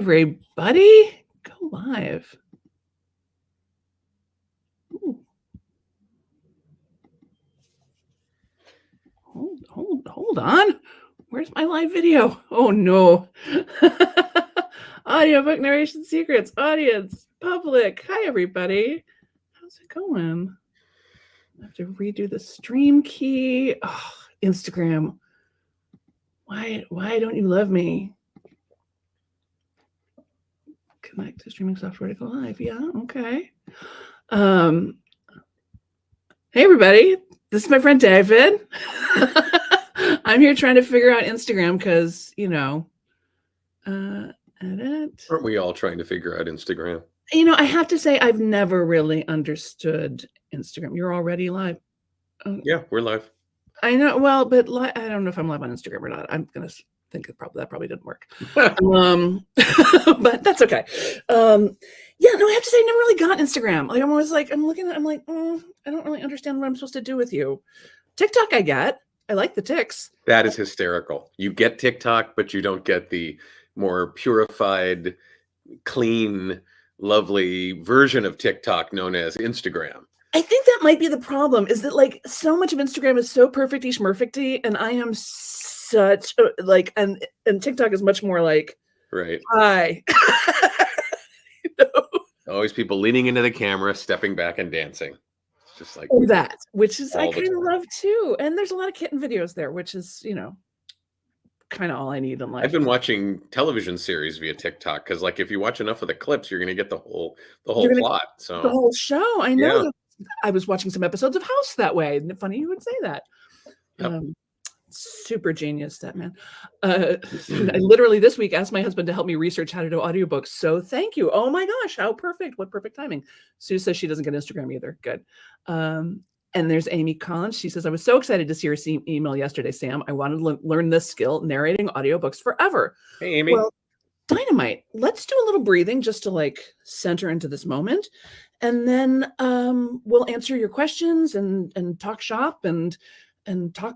everybody. Go live. Ooh. Hold on. Where's my live video? Oh no. Audiobook narration secrets, audience, public. Hi everybody. How's it going? I have to redo the stream key. Oh, Instagram. Why don't you love me? Connect to streaming software to go live. Yeah, okay. Hey everybody, this is my friend David. I'm here trying to figure out Instagram because, edit. Aren't we all trying to figure out Instagram? I have to say I've never really understood Instagram. You're already live. Yeah, we're live. I know. Well, but I don't know if I'm live on Instagram or not. I'm gonna think that probably didn't work. But that's okay. Yeah, no, I have to say I never really got Instagram. Like I'm always like, I'm looking at, I'm like, I don't really understand what I'm supposed to do with you. TikTok, I get. I like the tics. That is hysterical. You get TikTok, but you don't get the more purified, clean, lovely version of TikTok known as Instagram. I think that might be the problem, is that like so much of Instagram is so perfecty schmerfecty, and I am such like, and TikTok is much more like, right. Hi. Always people leaning into the camera, stepping back and dancing. It's just like that, which is I kind of love too. And there's a lot of kitten videos there, which is, kind of all I need in life. I've been watching television series via TikTok because, like, if you watch enough of the clips, you're going to get the whole plot. So the whole show. I know. Yeah. I was watching some episodes of House that way. Funny you would say that. Yep. Super genius, that man. I literally this week asked my husband to help me research how to do audiobooks. So thank you. Oh my gosh, how perfect. What perfect timing. Sue says she doesn't get Instagram either. Good. And there's Amy Collins. She says, I was so excited to see your email yesterday, Sam. I wanted to learn this skill, narrating audiobooks forever. Hey, Amy. Well, dynamite. Let's do a little breathing just to like center into this moment. And then we'll answer your questions and talk shop and talk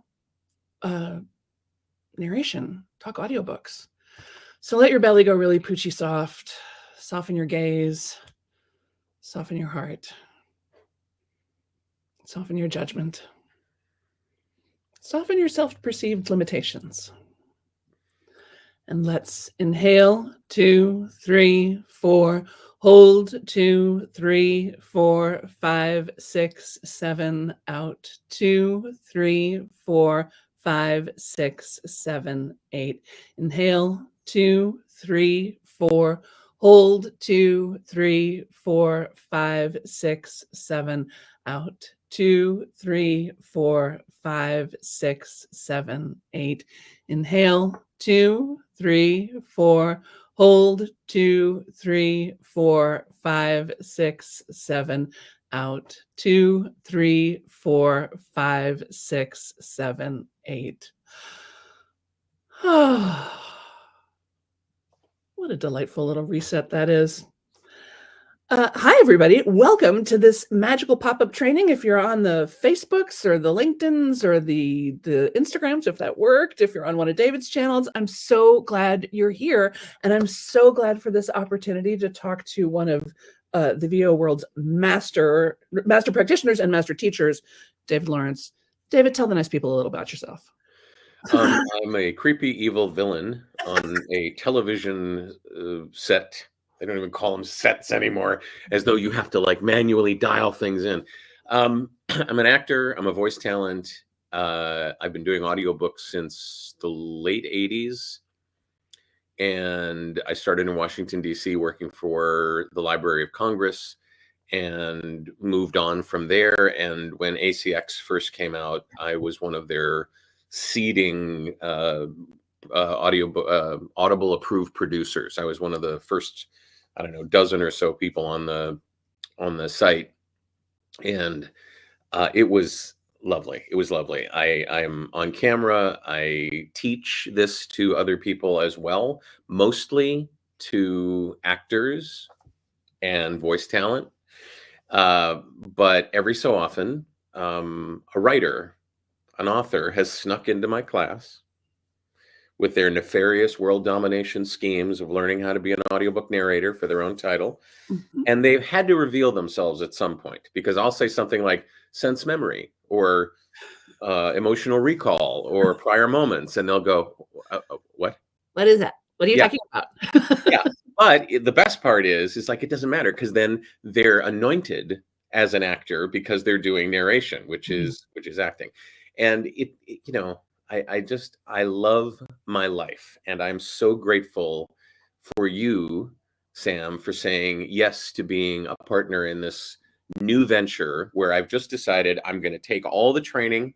narration, talk audiobooks. So let your belly go really poochy soft, soften your gaze, soften your heart. Soften your judgment. Soften your self-perceived limitations. And let's inhale, 2, 3, 4. Hold, 2, 3, 4, 5, 6, 7. Out, 2, 3, 4, 5, 6, 7, 8. Inhale, 2, 3, 4. Hold, 2, 3, 4, 5, 6, 7. Out. 2, 3, 4, 5, 6, 7, 8. Inhale, 2, 3, 4. Hold, 2, 3, 4, 5, 6, 7. Out. 2, 3, 4, 5, 6, 7, 8. Oh, what a delightful little reset that is. Hi, everybody. Welcome to this magical pop-up training. If you're on the Facebooks or the LinkedIn's or the Instagrams, if that worked, if you're on one of David's channels, I'm so glad you're here. And I'm so glad for this opportunity to talk to one of the VO world's master practitioners and master teachers, David Lawrence. David, tell the nice people a little about yourself. I'm a creepy, evil villain on a television set. They don't even call them sets anymore, as though you have to like manually dial things in. I'm an actor. I'm a voice talent. I've been doing audiobooks since the late 80s. And I started in Washington, D.C., working for the Library of Congress and moved on from there. And when ACX first came out, I was one of their seeding Audible approved producers. I was one of the first, I don't know, dozen or so people on the site, and it was lovely. It was lovely. I'm on camera. I teach this to other people as well, mostly to actors and voice talent, but every so often, a writer, an author has snuck into my class with their nefarious world domination schemes of learning how to be an audiobook narrator for their own title. Mhm. And they've had to reveal themselves at some point, because I'll say something like sense memory or emotional recall or prior moments, and they'll go, what? What is that? What are you Yeah. talking about? Yeah. But the best part is like, it doesn't matter, because then they're anointed as an actor because they're doing narration, which Mhm. is acting. And I love my life, and I'm so grateful for you, Sam, for saying yes to being a partner in this new venture where I've just decided I'm going to take all the training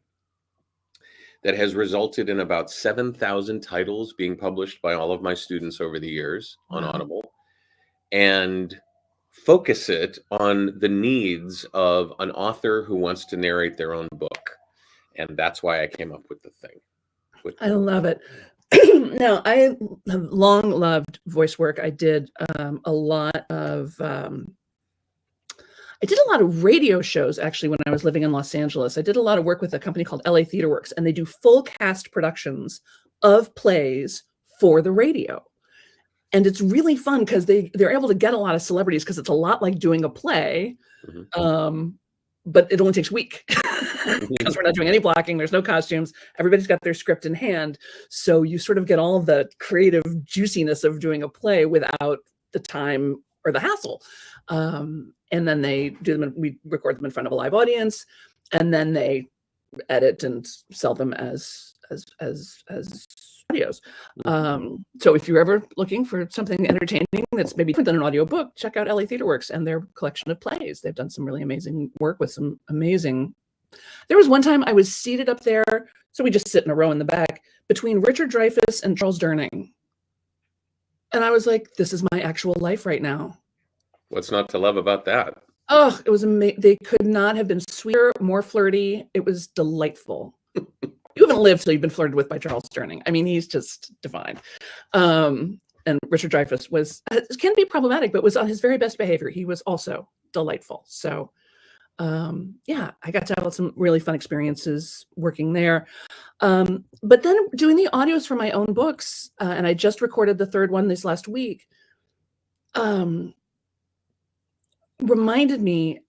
that has resulted in about 7,000 titles being published by all of my students over the years on Wow. Audible, and focus it on the needs of an author who wants to narrate their own book. And that's why I came up with the thing. I love it. Now, I have long loved voice work. I did a lot of radio shows actually when I was living in Los Angeles. I did a lot of work with a company called LA Theater Works, and they do full cast productions of plays for the radio. And it's really fun because they're able to get a lot of celebrities, because it's a lot like doing a play. Mhm. But it only takes a week because we're not doing any blocking. There's no costumes. Everybody's got their script in hand. So you sort of get all of the creative juiciness of doing a play without the time or the hassle. And then they do them, we record them in front of a live audience, and then they edit and sell them as audios. So if you're ever looking for something entertaining that's maybe different than an audiobook, check out LA Theater Works and their collection of plays. They've done some really amazing work with some amazing. There was one time I was seated up there, so we just sit in a row in the back between Richard Dreyfuss and Charles Durning. And I was like, this is my actual life right now. What's not to love about that? Oh, it was amazing. They could not have been sweeter, more flirty. It was delightful. You haven't lived till you've been flirted with by Charles Durning. I mean, he's just divine. And Richard Dreyfuss can be problematic, but was on his very best behavior. He was also delightful. So, yeah, I got to have some really fun experiences working there. But then doing the audios for my own books, and I just recorded the third one this last week, reminded me,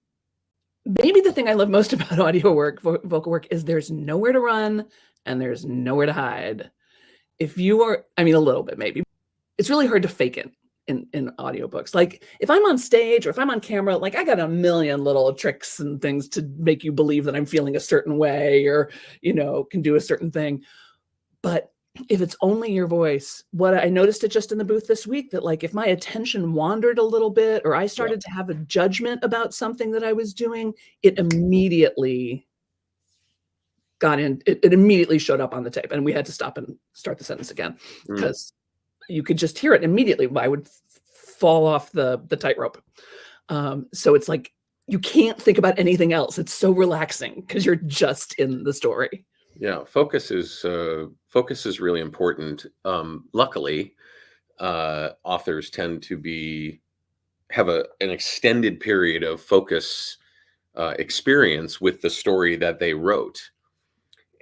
maybe the thing I love most about audio work, vocal work, is there's nowhere to run and there's nowhere to hide. If you are, I mean, a little bit maybe, it's really hard to fake it in audiobooks. Like if I'm on stage or if I'm on camera, like I got a million little tricks and things to make you believe that I'm feeling a certain way or, can do a certain thing. But if it's only your voice, what I noticed it just in the booth this week, that like if my attention wandered a little bit or I started to have a judgment about something that I was doing, it immediately it immediately showed up on the tape, and we had to stop and start the sentence again because you could just hear it immediately. I would fall off the tightrope. So it's like you can't think about anything else. It's so relaxing because you're just in the story. Yeah, focus is really important. Luckily, authors tend to have an extended period of focus experience with the story that they wrote,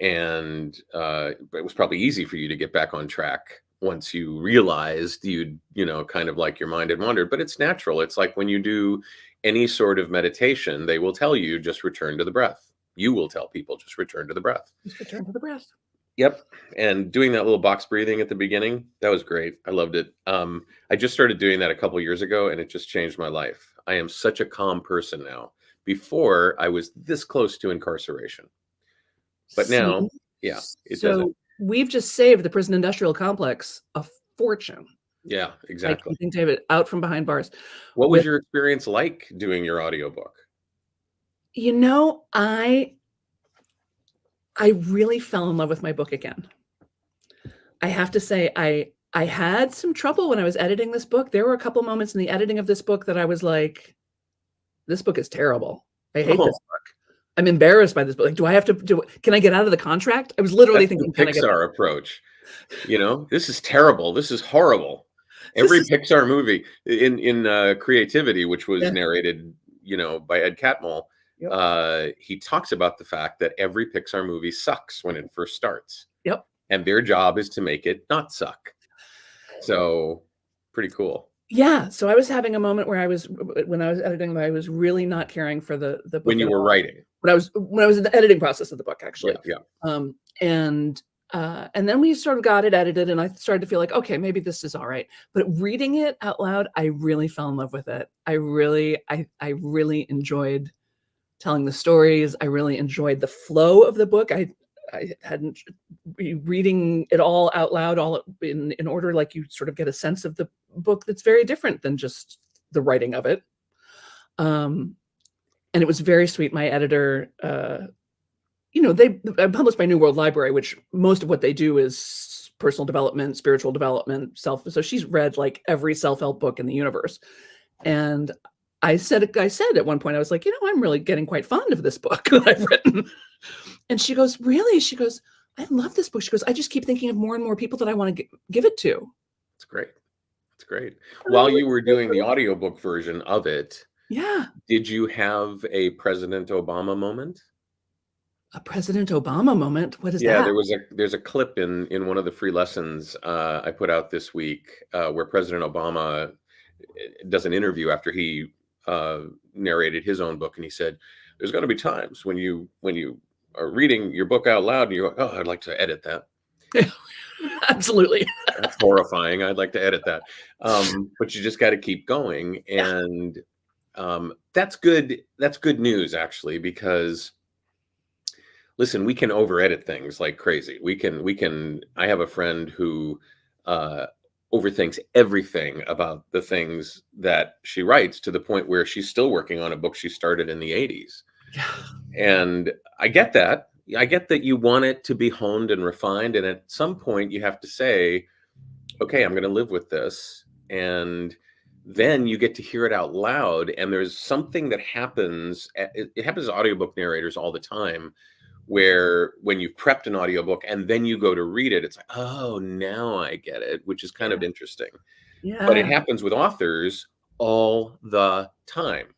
and it was probably easy for you to get back on track once you realized you'd kind of like your mind had wandered. But it's natural. It's like when you do any sort of meditation, they will tell you just return to the breath. You will tell people just return to the breath. Just return to the breath. Yep. And doing that little box breathing at the beginning, that was great. I loved it. I just started doing that a couple years ago, and it just changed my life. I am such a calm person now. Before, I was this close to incarceration. But now, yeah, it doesn't. We've just saved the prison industrial complex a fortune. Yeah, exactly. Like, David, out from behind bars. What was your experience like doing your audiobook? I really fell in love with my book again. I have to say, I had some trouble when I was editing this book. There were a couple moments in the editing of this book that I was like, this book is terrible. I hate this book. I'm embarrassed by this book. Like, do I have to can I get out of the contract? I was literally thinking, the Pixar approach. This is terrible. This is horrible. Every Pixar movie in Creativity, which was narrated, by Ed Catmull, he talks about the fact that every Pixar movie sucks when it first starts. Yep. and their job is to make it not suck. So pretty cool. Yeah, so I was having a moment where when I was editing, I was really not caring for the When book you at were all. writing. When I was in the editing process of the book, Yeah, actually. yeah. Um, and then we sort of got it edited, and I started to feel like, okay, maybe this is all right. But reading it out loud, I really fell in love with it. I really enjoyed telling the stories. I really enjoyed the flow of the book. I hadn't reading it all out loud, all in order, like you sort of get a sense of the book that's very different than just the writing of it. And it was very sweet. My editor, I published by New World Library, which most of what they do is personal development, spiritual development, so she's read like every self-help book in the universe. And I said at one point, I was like, I'm really getting quite fond of this book that I've written. And she goes, really? She goes, I love this book. She goes, I just keep thinking of more and more people that I want to give it to. It's great. It's great. While you were doing the audiobook version of it, Yeah. did you have a President Obama moment? A President Obama moment? What is Yeah, that? there's a clip in one of the free lessons I put out this week where President Obama does an interview after he narrated his own book, and he said, "There's going to be times when you are reading your book out loud, and you go, oh, I'd like to edit that." Absolutely. That's horrifying. I'd like to edit that, but you just got to keep going, and that's good. That's good news, actually, because listen, we can over edit things like crazy. I have a friend who overthinks everything about the things that she writes, to the point where she's still working on a book she started in the 80s. Yeah. And I get that. I get that you want it to be honed and refined. And at some point you have to say, okay, I'm going to live with this. And then you get to hear it out loud. And there's something that happens. It happens to audiobook narrators all the time, where when you've prepped an audiobook and then you go to read it, it's like, oh, now I get it, which is kind of interesting. But it Yeah. happens with authors all the time,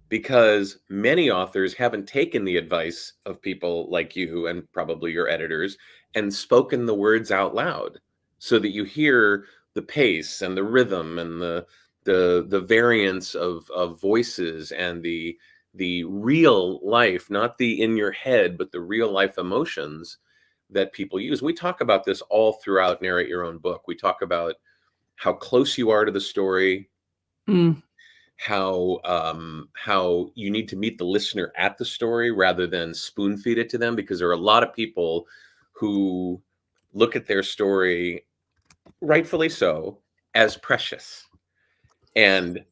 because many authors haven't taken the advice of people like you and probably your editors and spoken the words out loud, so that you hear the pace and the rhythm and the variance of voices and the real life, not the in your head, but the real life emotions that people use. We talk about this all throughout Narrate Your Own Book. We talk about how close you are to the story, Mm. how you need to meet the listener at the story rather than spoon feed it to them, because there are a lot of people who look at their story, rightfully so, as precious. And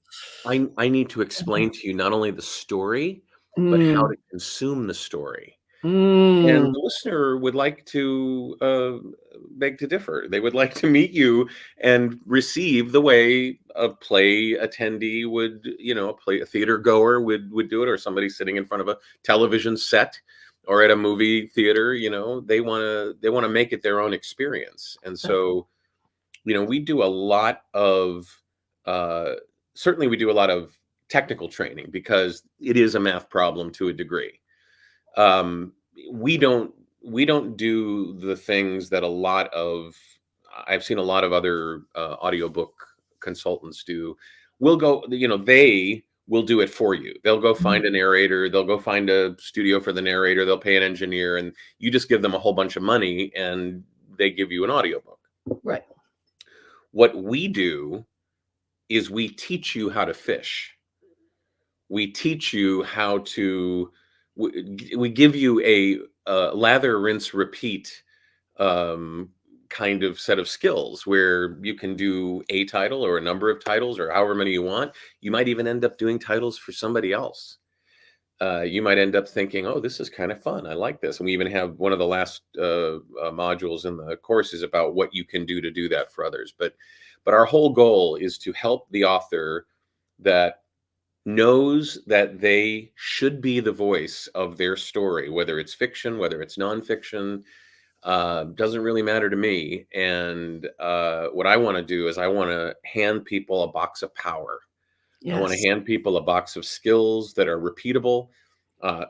I need to explain to you not only the story, but how Mm. to consume the story. And Mm. the listener would like to beg to differ. They would like to meet you and receive the way a play attendee would, a theater goer would do it, or somebody sitting in front of a television set or at a movie theater. They want to make it their own experience. And so, we do a lot of certainly we do a lot of technical training, because it is a math problem to a degree. um, we don't do the things that I've seen a lot of other audiobook consultants do. They will do it for you. They'll go find a narrator, they'll go find a studio for the narrator, they'll pay an engineer, and you just give them a whole bunch of money and they give you an audiobook. Right. What we do is we teach you how to fish. We teach you how to we give you a lather, rinse, repeat um, kind of set of skills, where you can do a title or a number of titles or however many you want. You might even end up doing titles for somebody else. You might end up thinking, oh, this is kind of fun, I like this. And we even have one of the last modules in the course is about what you can do to do that for others. But our whole goal is to help the author that knows that they should be the voice of their story, whether it's fiction, whether it's nonfiction, doesn't really matter to me. And what I want to do is I want to hand people a box of power. I want to Yes. hand people a box of skills that are repeatable.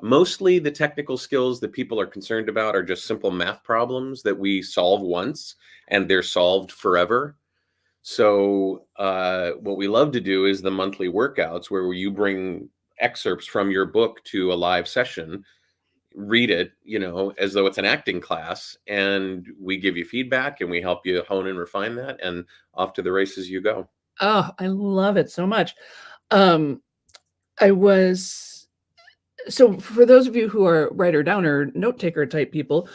Mostly the technical skills that people are concerned about are just simple math problems that we solve once and they're solved forever. So what we love to do is the monthly workouts where you bring excerpts from your book to a live session, read it, as though it's an acting class, and we give you feedback and we help you hone and refine that, and off to the races you go. Oh, I love it so much. So for those of you who are writer downer, note taker type people,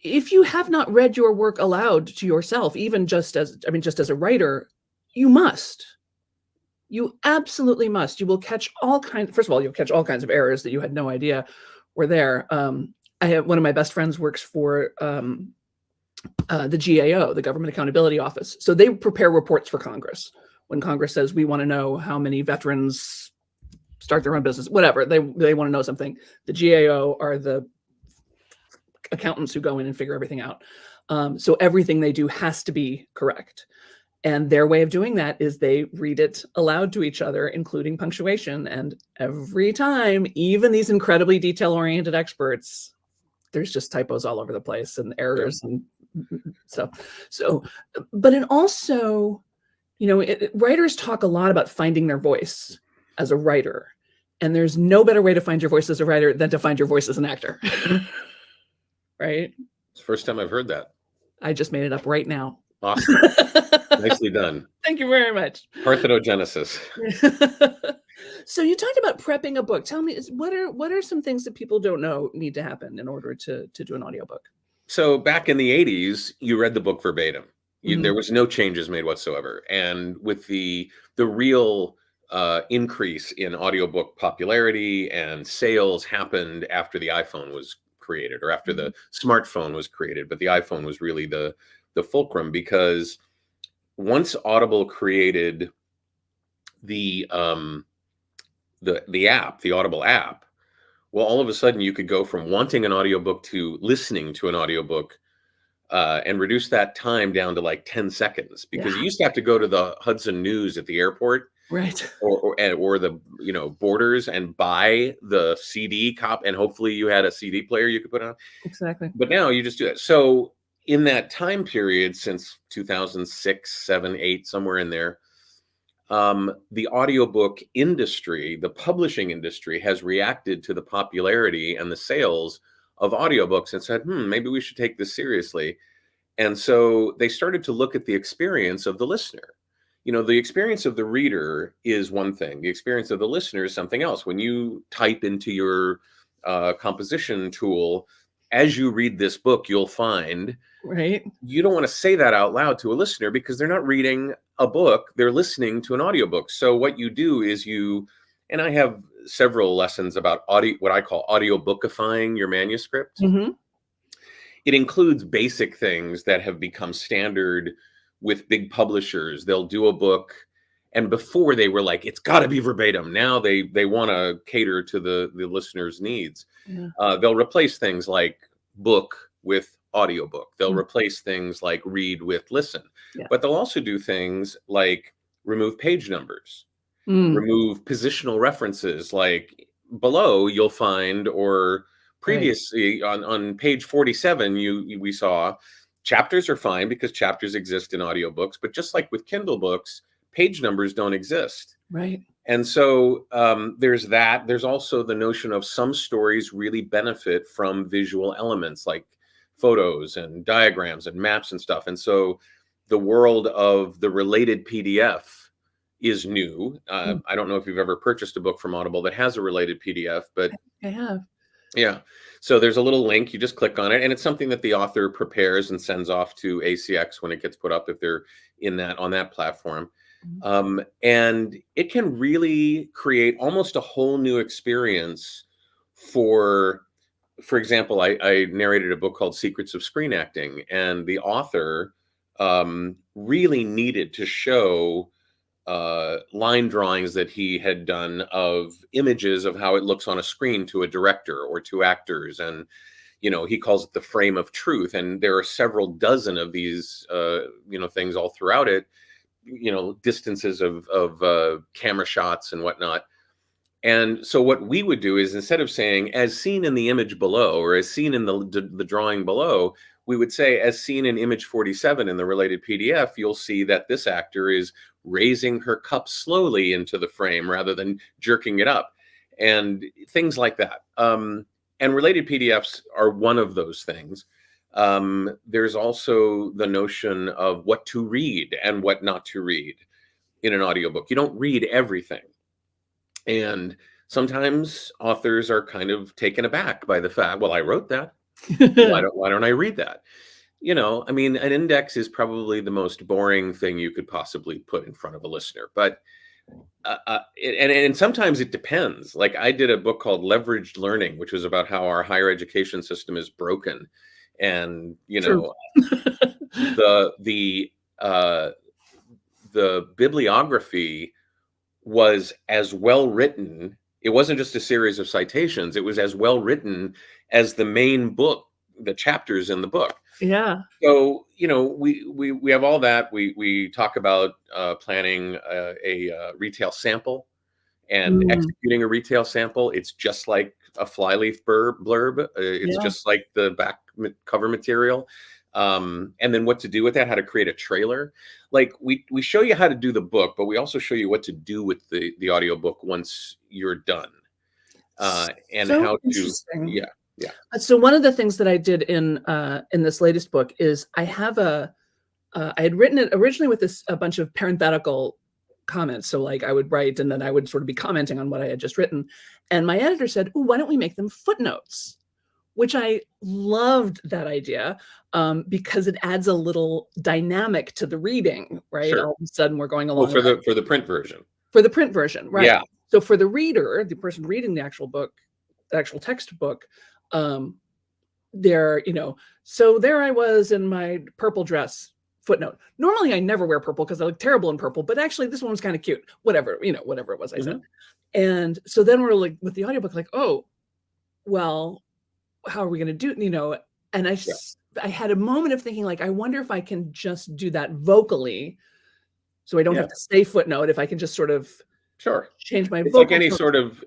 if you have not read your work aloud to yourself, even just as a writer, you must. You absolutely must. You will catch first of all, you'll catch all kinds of errors that you had no idea were there. I have one of my best friends works for the GAO, the Government Accountability Office. So they prepare reports for Congress. When Congress says, we want to know how many veterans start their own business, whatever, they want to know something. The GAO are the accountants who go in and figure everything out. So everything they do has to be correct. And their way of doing that is they read it aloud to each other, including punctuation. And every time, even these incredibly detail-oriented experts, there's just typos all over the place and errors and stuff. So, but it also, writers talk a lot about finding their voice as a writer. And there's no better way to find your voice as a writer than to find your voice as an actor. Right? It's the first time I've heard that. I just made it up right now. Awesome. Nicely done. Thank you very much. Parthenogenesis. So you talked about prepping a book. Tell me, what are some things that people don't know need to happen in order to do an audiobook? So back in the 80s, you read the book verbatim. There was no changes made whatsoever. And with the real increase in audiobook popularity and sales happened after the iPhone was created, or after the smartphone was created. But the iPhone was really the fulcrum, because once Audible created the app, the Audible app, well, all of a sudden you could go from wanting an audiobook to listening to an audiobook, and reduce that time down to like 10 seconds, because you used to have to go to the Hudson News at the airport, right, or the Borders, and buy the CD copy, and hopefully you had a CD player you could put on. Exactly. But now you just do that. So in that time period, since 2006, 7, 8, somewhere in there, the audiobook industry, the publishing industry, has reacted to the popularity and the sales of audiobooks and said, maybe we should take this seriously. And so they started to look at the experience of the listener. The experience of the reader is one thing. The experience of the listener is something else. When you type into your composition tool, as you read this book, you'll find, right, you don't want to say that out loud to a listener, because they're not reading a book, they're listening to an audiobook. So what you do is and I have several lessons about what I call audiobookifying your manuscript. It includes basic things that have become standard with big publishers. They'll do a book, and before they were like, it's got to be verbatim. Now they want to cater to the listener's needs. They'll replace things like book with audiobook. They'll replace things like read with listen. But they'll also do things like remove page numbers, remove positional references, like below you'll find, or previously on page 47, we saw chapters are fine because chapters exist in audiobooks, but just like with Kindle books, page numbers don't exist. Right. And so there's that. There's also the notion of some stories really benefit from visual elements like photos and diagrams and maps and stuff. And so the world of the related PDF is new. I don't know if you've ever purchased a book from Audible that has a related PDF, but I have. Yeah. So there's a little link. You just click on it, and it's something that the author prepares and sends off to ACX when it gets put up, if they're on that platform. And it can really create almost a whole new experience. For example, I narrated a book called Secrets of Screen Acting, and the author really needed to show line drawings that he had done of images of how it looks on a screen to a director or to actors. And, he calls it the frame of truth. And there are several dozen of these, things all throughout it, distances of camera shots and whatnot. And so what we would do is, instead of saying as seen in the image below, or as seen in the drawing below, we would say as seen in image 47 in the related PDF, you'll see that this actor is raising her cup slowly into the frame rather than jerking it up, and things like that. And related PDFs are one of those things. There's also the notion of what to read and what not to read in an audiobook. You don't read everything. And sometimes authors are kind of taken aback by the fact, well, I wrote that. Why don't I read that? I mean, an index is probably the most boring thing you could possibly put in front of a listener. But and sometimes it depends. Like, I did a book called Leveraged Learning, which was about how our higher education system is broken, and True. the bibliography was as well written. It wasn't just a series of citations. It was as well written as the main book, the chapters in the book. Yeah. So, we have all that. We talk about planning a retail sample and executing a retail sample. It's just like a flyleaf blurb. It's just like the back cover material. And then what to do with that, how to create a trailer. Like, we show you how to do the book, but we also show you what to do with the audiobook once you're done. And So how to, interesting. yeah. So one of the things that I did in this latest book is I have I had written it originally with a bunch of parenthetical comments. So like I would write and then I would sort of be commenting on what I had just written. And my editor said, "Oh, why don't we make them footnotes?" Which I loved that idea, because it adds a little dynamic to the reading, right? Sure. All of a sudden we're going along. Well, for the print version. For the print version, right? Yeah. So for the reader, the person reading the actual book, the actual textbook, there, so there I was in my purple dress. Footnote. Normally I never wear purple because I look terrible in purple, but actually this one was kind of cute. Whatever it was I said. And so then we're like with the audiobook, like, oh, well, how are we going to do, and I had a moment of thinking, like, I wonder if I can just do that vocally. So I don't have to say footnote, if I can just sort of change my vocal.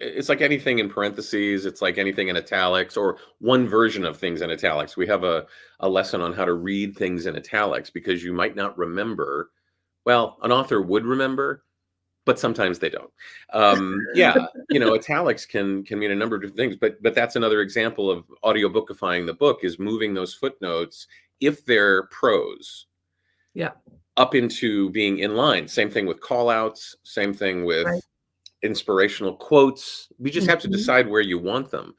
It's like anything in parentheses. It's like anything in italics, or one version of things in italics. We have a lesson on how to read things in italics, because you might not remember. Well, an author would remember, but sometimes they don't. Italics can mean a number of different things, but that's another example of audiobookifying the book, is moving those footnotes, if they're prose, up into being in line. Same thing with call outs, same thing with inspirational quotes. We just have to decide where you want them.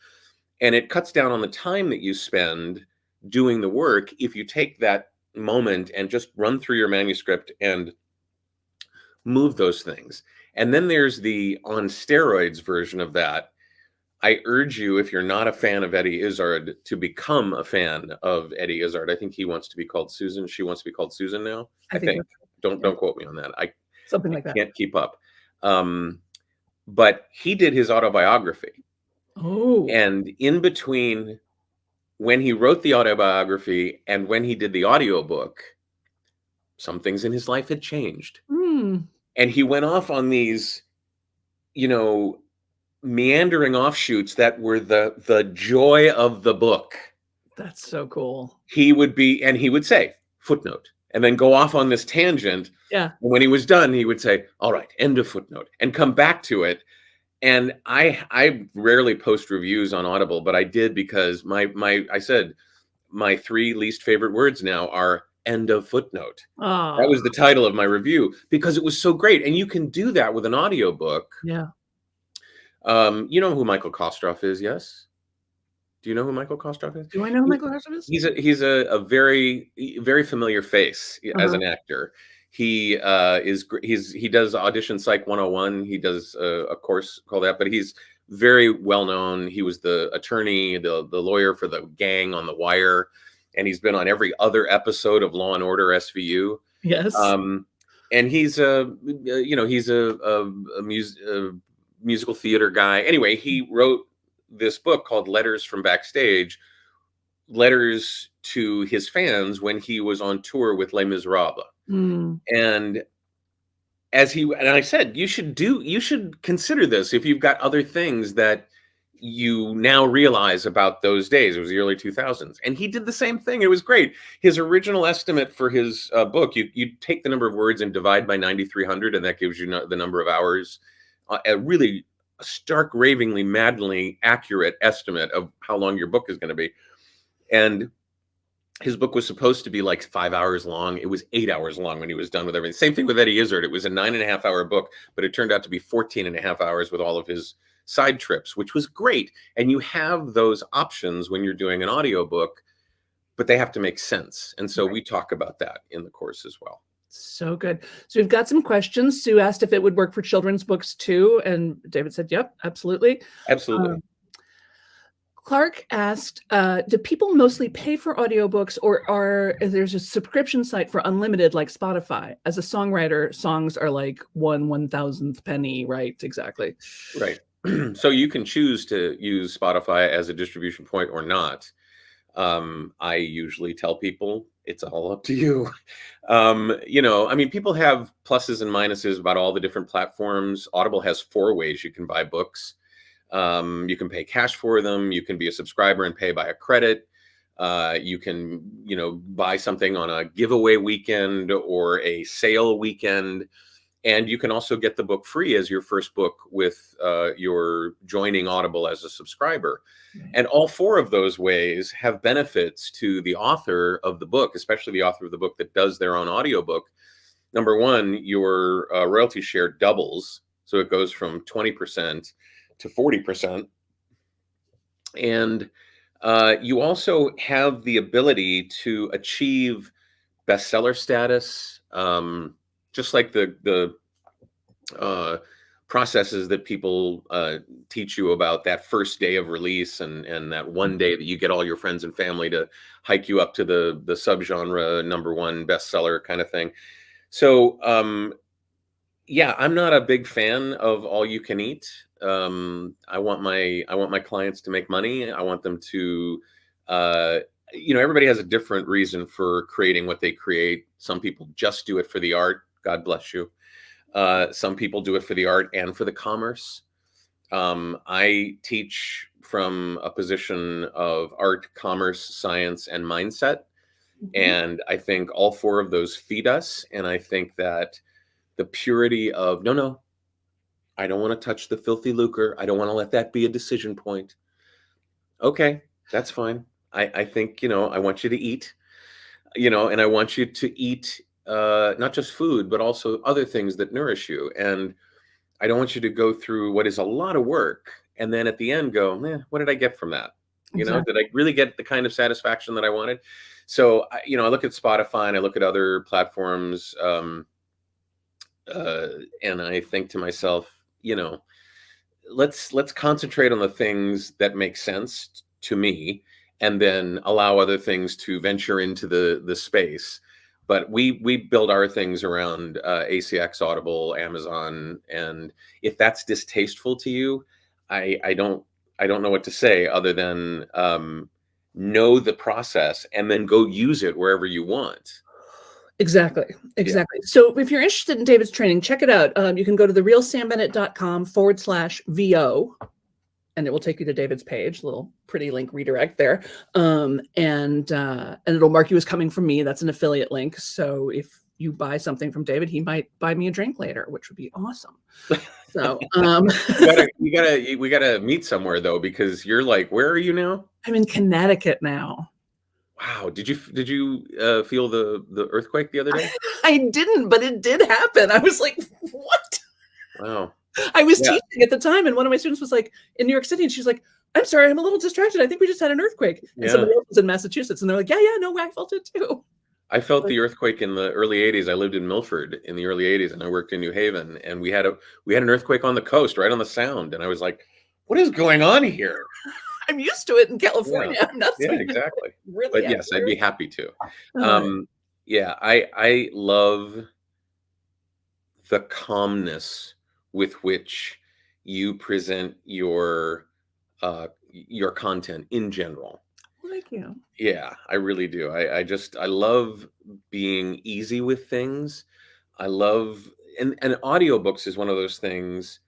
And it cuts down on the time that you spend doing the work if you take that moment and just run through your manuscript and move those things. And then there's the on steroids version of that. I urge you, if you're not a fan of Eddie Izzard, to become a fan of Eddie Izzard. I think he wants to be called Susan. She wants to be called Susan now. I think. Don't quote me on that. I can't keep up. But he did his autobiography. Oh. And in between when he wrote the autobiography and when he did the audiobook, some things in his life had changed. And he went off on these, meandering offshoots that were the joy of the book. That's so cool. He would say footnote, and then go off on this tangent. Yeah. And when he was done, he would say, all right, end of footnote, and come back to it. And I rarely post reviews on Audible, but I did, because I said my 3 least favorite words now are end of footnote. That was the title of my review, because it was so great. And you can do that with an audiobook. Yeah. You know who Michael Kostroff is, yes? Do you know who Michael Kostroff is? Do I know who Michael Kostroff is? He's a very, very familiar face as an actor. He does Audition Psych 101. He does a course called that, but he's very well known. He was the attorney, the lawyer for the gang on The Wire, and he's been on every other episode of Law and Order SVU. Yes. And he's a musical theater guy. Anyway, he wrote this book called Letters from Backstage, letters to his fans when he was on tour with Les Miserables. And and I said, you should consider this if you've got other things that you now realize about those days. It was the early 2000s. And he did the same thing. It was great. His original estimate for his book, you take the number of words and divide by 9,300, and that gives you the number of hours. A really stark, ravingly, madly accurate estimate of how long your book is going to be. And his book was supposed to be like 5 hours long. It was 8 hours long when he was done with everything. Same thing with Eddie Izzard. It was a 9.5 hour book, but it turned out to be 14.5 hours with all of his side trips, which was great. And you have those options when you're doing an audiobook, but they have to make sense. And so we talk about that in the course as well. So good. So we've got some questions. Sue asked if it would work for children's books too. And David said, yep, absolutely. Absolutely. Clark asked, do people mostly pay for audiobooks, or there's a subscription site for unlimited like Spotify? As a songwriter, songs are like 1/1000th penny, right? Exactly. Right. So you can choose to use Spotify as a distribution point or not. I usually tell people it's all up to you. I mean, people have pluses and minuses about all the different platforms. Audible has 4 ways you can buy books. You can pay cash for them. You can be a subscriber and pay by a credit. You can, buy something on a giveaway weekend or a sale weekend. And you can also get the book free as your first book with your joining Audible as a subscriber. And all 4 of those ways have benefits to the author of the book, especially the author of the book that does their own audiobook. Number one, your royalty share doubles. So it goes from 20% to 40%. And you also have the ability to achieve bestseller status, just like the processes that people teach you about that first day of release and that one day that you get all your friends and family to hike you up to the subgenre #1 bestseller kind of thing. So yeah, I'm not a big fan of all you can eat. I want my clients to make money. I want them to, everybody has a different reason for creating what they create. Some people just do it for the art. God bless you. Some people do it for the art and for the commerce. I teach from a position of art, commerce, science, and mindset. And I think all 4 of those feed us. And I think that the purity of, no, I don't want to touch the filthy lucre. I don't want to let that be a decision point. Okay, that's fine. I think, I want you to eat, and I want you to eat not just food, but also other things that nourish you. And I don't want you to go through what is a lot of work and then at the end go, what did I get from that? Did I really get the kind of satisfaction that I wanted? So, I look at Spotify and I look at other platforms, and I think to myself, let's concentrate on the things that make sense to me, and then allow other things to venture into the space. But we build our things around ACX, Audible, Amazon, and if that's distasteful to you, I don't know what to say other than know the process and then go use it wherever you want. Exactly. Yeah. So if you're interested in David's training, check it out. You can go to therealsambennett.com/VO, and it will take you to David's page, little pretty link redirect there. And it'll mark you as coming from me. That's an affiliate link. So if you buy something from David, he might buy me a drink later, which would be awesome. So we gotta meet somewhere though, because you're like, where are you now? I'm in Connecticut now. Wow. Did you feel the earthquake the other day? I didn't, but it did happen. I was like, what? Wow. I was teaching at the time, and one of my students was like in New York City, and she's like, I'm sorry, I'm a little distracted. I think we just had an earthquake. And somebody else was in Massachusetts, and they're like, yeah, no, I felt it too. I felt the earthquake in the early 80s. I lived in Milford in the early 80s, and I worked in New Haven, and we had an earthquake on the coast, right on the Sound. And I was like, what is going on here? I'm used to it in California. Yeah, I'm not exactly. Really, but yes, I'd be happy to. Yeah, I love the calmness with which you present your content in general. Thank you. Yeah, I really do. I love being easy with things. I love and audiobooks is one of those things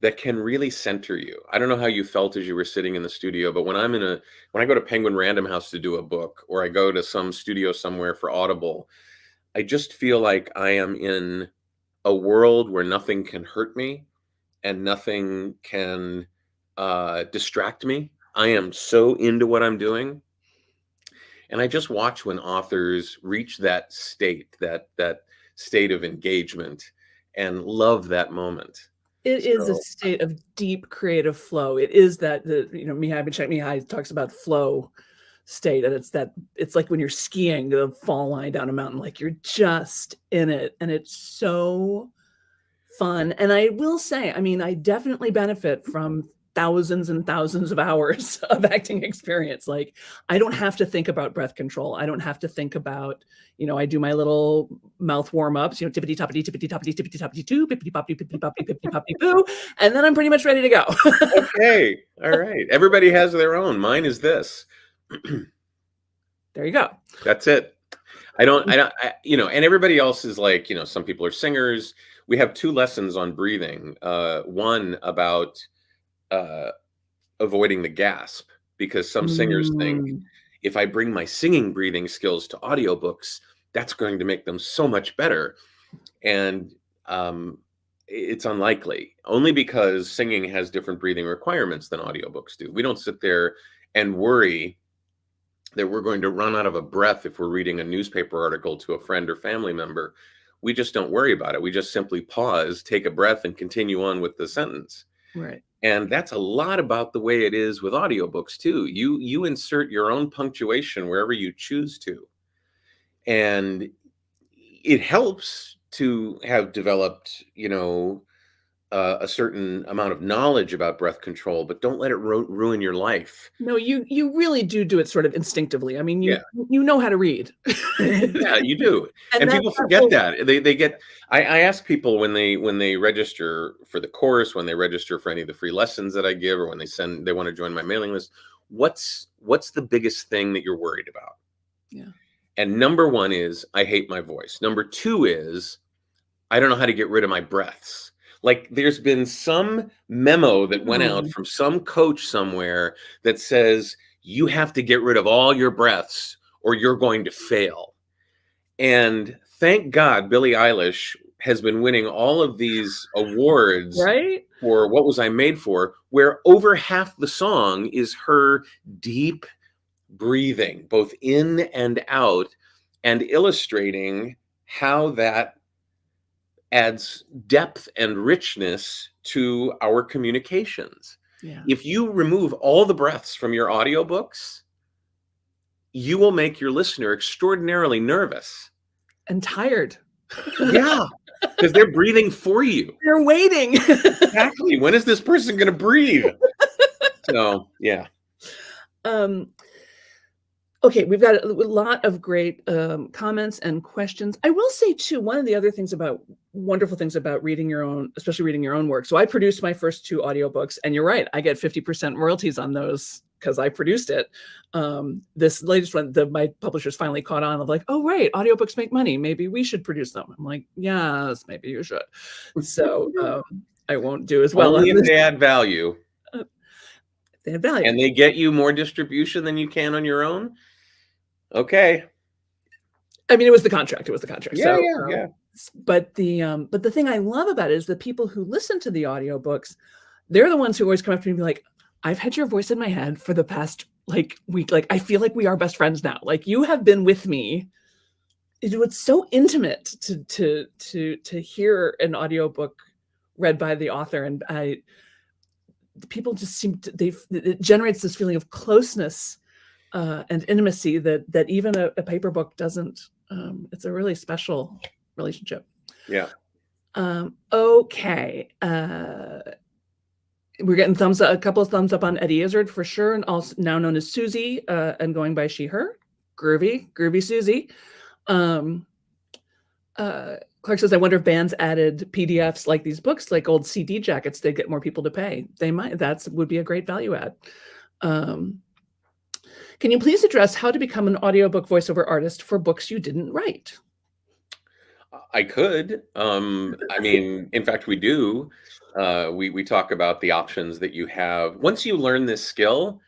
that can really center you. I don't know how you felt as you were sitting in the studio, but when I go to Penguin Random House to do a book, or I go to some studio somewhere for Audible, I just feel like I am in a world where nothing can hurt me and nothing can distract me. I am so into what I'm doing. And I just watch when authors reach that state, that state of engagement, and love that moment. It is a So state of deep creative flow. It is that Mihai Csikszentmihalyi talks about flow state, and it's like when you're skiing the fall line down a mountain, like you're just in it, and it's so fun. And I will say, I mean, I definitely benefit from thousands and thousands of hours of acting experience. Like, I don't have to think about breath control. I don't have to think about, I do my little mouth warm-ups, tippity toppity tippity toppity tippity toppity two, pippity poppity pippity poppity pippity poppity boo, and then I'm pretty much ready to go. okay, all right. Everybody has their own. Mine is this. There you go. That's it. And everybody else is like, some people are singers. We have 2 lessons on breathing. One about avoiding the gasp, because some singers think if I bring my singing breathing skills to audiobooks, that's going to make them so much better. And it's unlikely, only because singing has different breathing requirements than audiobooks do. We don't sit there and worry that we're going to run out of a breath if we're reading a newspaper article to a friend or family member. We just don't worry about it. We just simply pause, take a breath, and continue on with the sentence. Right. And that's a lot about the way it is with audiobooks too. You insert your own punctuation wherever you choose to. And it helps to have developed, a certain amount of knowledge about breath control, but don't let it ruin your life. No, you really do it sort of instinctively. I mean, you Yeah. know how to read. Yeah, you do. And people forget that. They get. I ask people when they register for the course, when they register for any of the free lessons that I give, or when they want to join my mailing list, what's the biggest thing that you're worried about? Yeah. And number 1 is I hate my voice. Number 2 is I don't know how to get rid of my breaths. Like, there's been some memo that went out from some coach somewhere that says you have to get rid of all your breaths or you're going to fail. And thank God Billie Eilish has been winning all of these awards, right? For What Was I Made For, where over half the song is her deep breathing, both in and out, and illustrating how that adds depth and richness to our communications. Yeah. If you remove all the breaths from your audiobooks, you will make your listener extraordinarily nervous. And tired. Yeah, because they're breathing for you. They're waiting. Exactly. When is this person going to breathe? So, yeah. Okay, we've got a lot of great comments and questions. I will say too, one of the other wonderful things about reading your own, especially reading your own work. So I produced my first 2 audiobooks, and you're right, I get 50% royalties on those because I produced it. This latest one, my publishers finally caught on of like, oh right, audiobooks make money. Maybe we should produce them. I'm like, yes, maybe you should. So I won't do as well. Only if they add value. They add value. And they get you more distribution than you can on your own. Okay. I mean, it was the contract. Yeah, So, yeah. But the thing I love about it is the people who listen to the audiobooks, they're the ones who always come up to me and be like, I've had your voice in my head for the past week. Like, I feel like we are best friends now. Like, you have been with me. It's so intimate to hear an audiobook read by the author. And people just seem to, it generates this feeling of closeness and intimacy that even a paper book doesn't. It's a really special relationship. Yeah. Okay. We're getting a couple of thumbs up on Eddie Izzard for sure, and also now known as Susie, and going by she, her. Groovy Susie. Clark says, I wonder if bands added PDFs like these books, like old CD jackets, they'd get more people to pay. They might. That would be a great value add. Can you please address how to become an audiobook voiceover artist for books you didn't write? I could. I mean, in fact, we do. We talk about the options that you have. Once you learn this skill,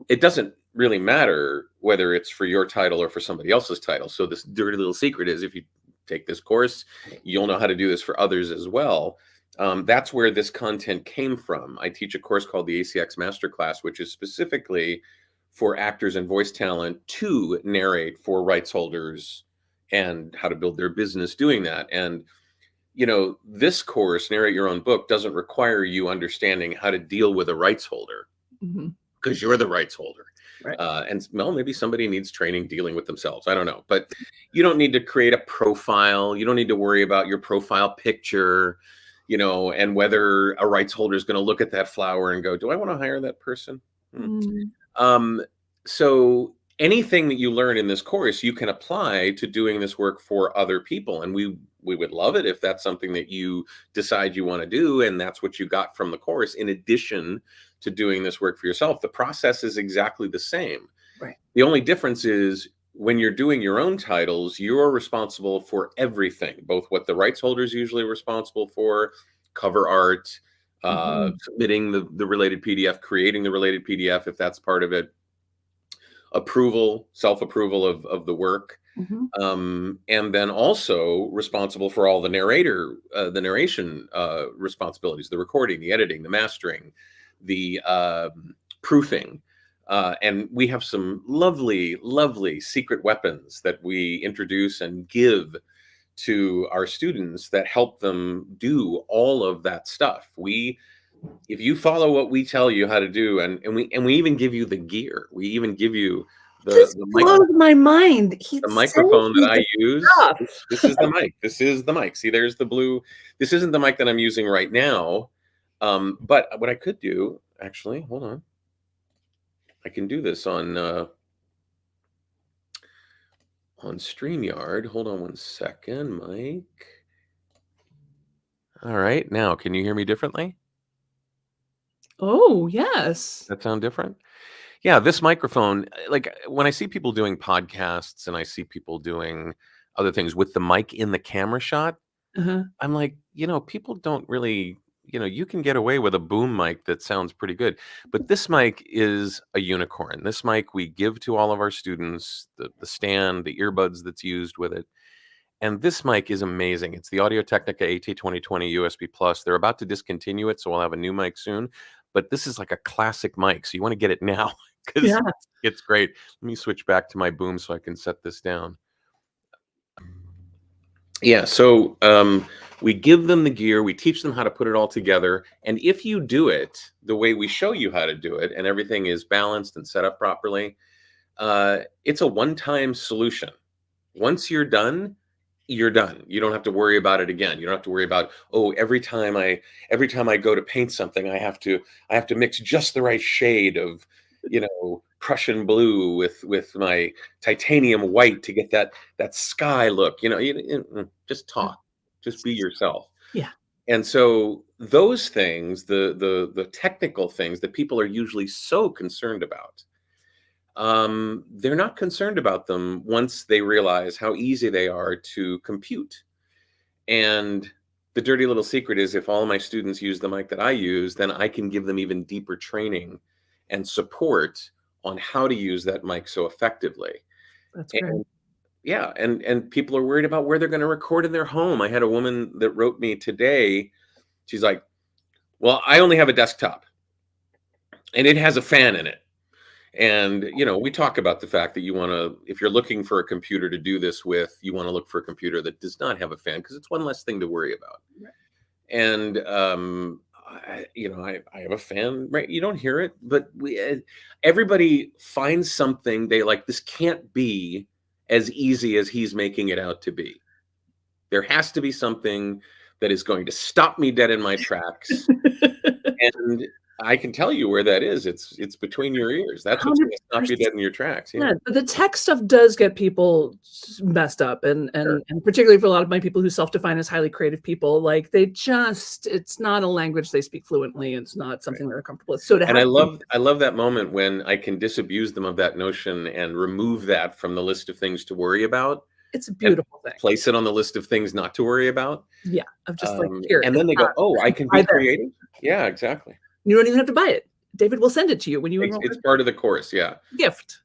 it doesn't really matter whether it's for your title or for somebody else's title. So this dirty little secret is if you take this course, you'll know how to do this for others as well. That's where this content came from. I teach a course called the ACX Masterclass, which is specifically for actors and voice talent to narrate for rights holders and how to build their business doing that. And this course, Narrate Your Own Book, doesn't require you understanding how to deal with a rights holder because you're the rights holder. Right. And well, maybe somebody needs training dealing with themselves. I don't know. But you don't need to create a profile. You don't need to worry about your profile picture, and whether a rights holder is going to look at that flower and go, do I want to hire that person? So anything that you learn in this course, you can apply to doing this work for other people. And we would love it if that's something that you decide you want to do. And that's what you got from the course, in addition to doing this work for yourself. The process is exactly the same. Right. The only difference is when you're doing your own titles, you're responsible for everything, both what the rights holder is usually responsible for, cover art, submitting the related PDF, creating the related PDF, if that's part of it, approval, self-approval of the work. And then also responsible for all the narration responsibilities, the recording, the editing, the mastering, the proofing. And we have some lovely, lovely secret weapons that we introduce and give to our students that help them do all of that stuff. If you follow what we tell you how to do, and we even give you the gear, we even give you this blows my mind. The microphone that I use. This is the mic. This is the mic. See, there's the blue. This isn't the mic that I'm using right now. But what I could do, actually, hold on. I can do this on StreamYard. Hold on one second, Mike. All right. Now, can you hear me differently? Oh, yes. That sound different? Yeah, this microphone, like when I see people doing podcasts and I see people doing other things with the mic in the camera shot, I'm like, people don't really, you can get away with a boom mic that sounds pretty good. But this mic is a unicorn. This mic we give to all of our students, the stand, the earbuds that's used with it. And this mic is amazing. It's the Audio-Technica AT2020 USB Plus. They're about to discontinue it, so we'll have a new mic soon. But this is like a classic mic, so you want to get it now because it's great. Let me switch back to my boom so I can set this down. Yeah, so we give them the gear, we teach them how to put it all together, and if you do it the way we show you how to do it, and everything is balanced and set up properly, it's a one-time solution. Once you're done, you're done. You don't have to worry about it again. You don't have to worry about, oh, every time I go to paint something, I have to mix just the right shade of, Prussian blue with my titanium white to get that sky look. Just talk, just be yourself. Yeah. And so those things, the technical things that people are usually so concerned about, they're not concerned about them once they realize how easy they are to compute. And the dirty little secret is, if all of my students use the mic that I use, then I can give them even deeper training and support on how to use that mic so effectively. That's great. Yeah, and people are worried about where they're going to record in their home. I had a woman that wrote me today. She's like, well, I only have a desktop and it has a fan in it. And, we talk about the fact that if you're looking for a computer to do this with, you want to look for a computer that does not have a fan, because it's one less thing to worry about. Right. And, I have a fan, right? You don't hear it, but everybody finds something they like. This can't be as easy as he's making it out to be. There has to be something that is going to stop me dead in my tracks. And I can tell you where that is. It's between your ears. That's what's going to stop you dead in your tracks. Yeah, but the tech stuff does get people messed up, and particularly for a lot of my people who self-define as highly creative people, like it's not a language they speak fluently. It's not something they're comfortable with. So I love that moment when I can disabuse them of that notion and remove that from the list of things to worry about. It's a beautiful thing. Place it on the list of things not to worry about. Yeah, of just like, here, and then they go, oh, I can be creative. Yeah, exactly. You don't even have to buy it. David will send it to you when you enroll. It's part of the course. Yeah. Gift.